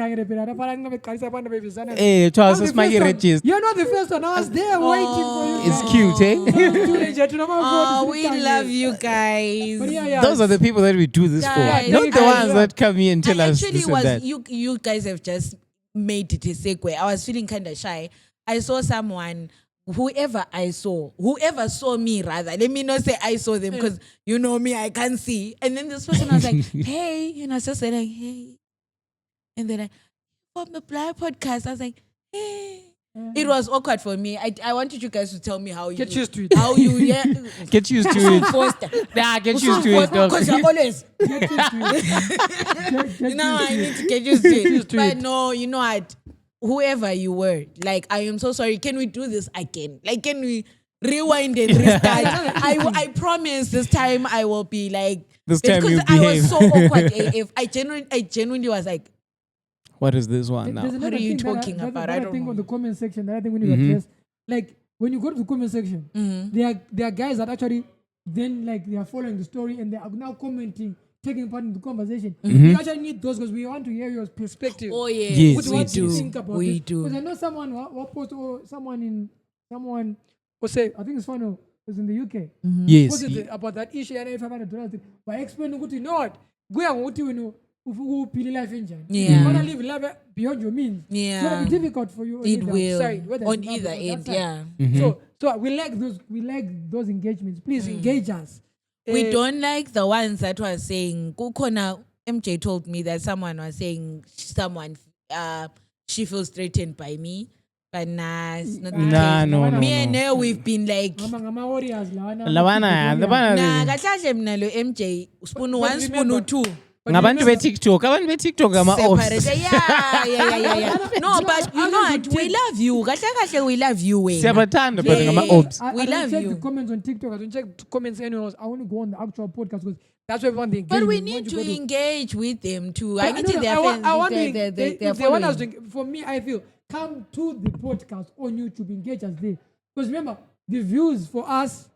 Hey, Charles, my register. You're not the first one. I was there waiting for you. It's cute, eh? Oh, we love you guys. Those are the people that we do this for. Not the ones that come here and tell us this and that. You guys have just made it a segue. I was feeling kind of shy. I saw someone, whoever saw me rather. Let me not say I saw them because you know me, I can't see. And then this person was like, hey, just saying like, hey. And they're like, from the Blind Podcast. I was like, hey. It was awkward for me. I wanted you guys to tell me how you get used to it. How you get used to it. Get used to it. Because you're always get used to it. Now I need to get used to it. But no, you know what? Whoever you were, like, I am so sorry. Can we do this again? Like, can we rewind and restart? I promise this time I will be like, this time because I was so awkward. If I genuinely was like, what is this one now? What are you talking about? I don't think know. on the comment section that I think we need to address. Like, when you go to the comment section, there are guys that actually then like they are following the story and they are now commenting, taking part in the conversation. We actually need those because we want to hear your perspective. Oh yeah, yes, we do. Think about we it. do. Because I know someone will say, I think it's funny, was in the UK. Yes. About that issue and $500. By explaining what you know what, go and what you know. Who life engine? You wanna live life beyond your means. Yeah, it's gonna be difficult for you. It will on either end. Yeah. So we like those engagements. Please engage us. We don't like the ones that were saying. Kukona MJ told me that someone was saying she feels threatened by me. But nah, it's not the case. No. Me and her, we've been like. Lawana. Kahle mina lo MJ spoon one spoon two. Ngabantu be-TikTok ama-ops. Yeah. No, but you know what? We love you. Kahle, we love you. Siyabathanda but ngama-ops. We love you. I don't check the comments on TikTok. I don't check comments anywhere else. I want to go on the actual podcast because that's where we want the engagement. But we need to engage with them too. I need to their fans. They want us to. For me, I feel come to the podcast on YouTube, engage us there. Because remember, the views for us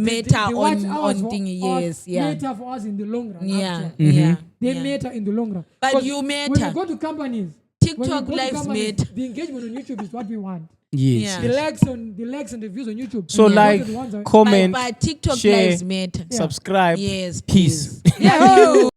Meta they watch on hours for thingy, us, yes, yeah. Meta for us in the long run. Yeah, actually. yeah. They yeah. matter in the long run. But 'Cause you When matter. we go to companies, TikTok lives matter. the engagement on YouTube is what we want. Yes. Yeah. The likes and the views on YouTube. So Those like, are the ones that- comment, But TikTok share, lives matter. Yeah. subscribe. Yes, Peace. please. Yeah.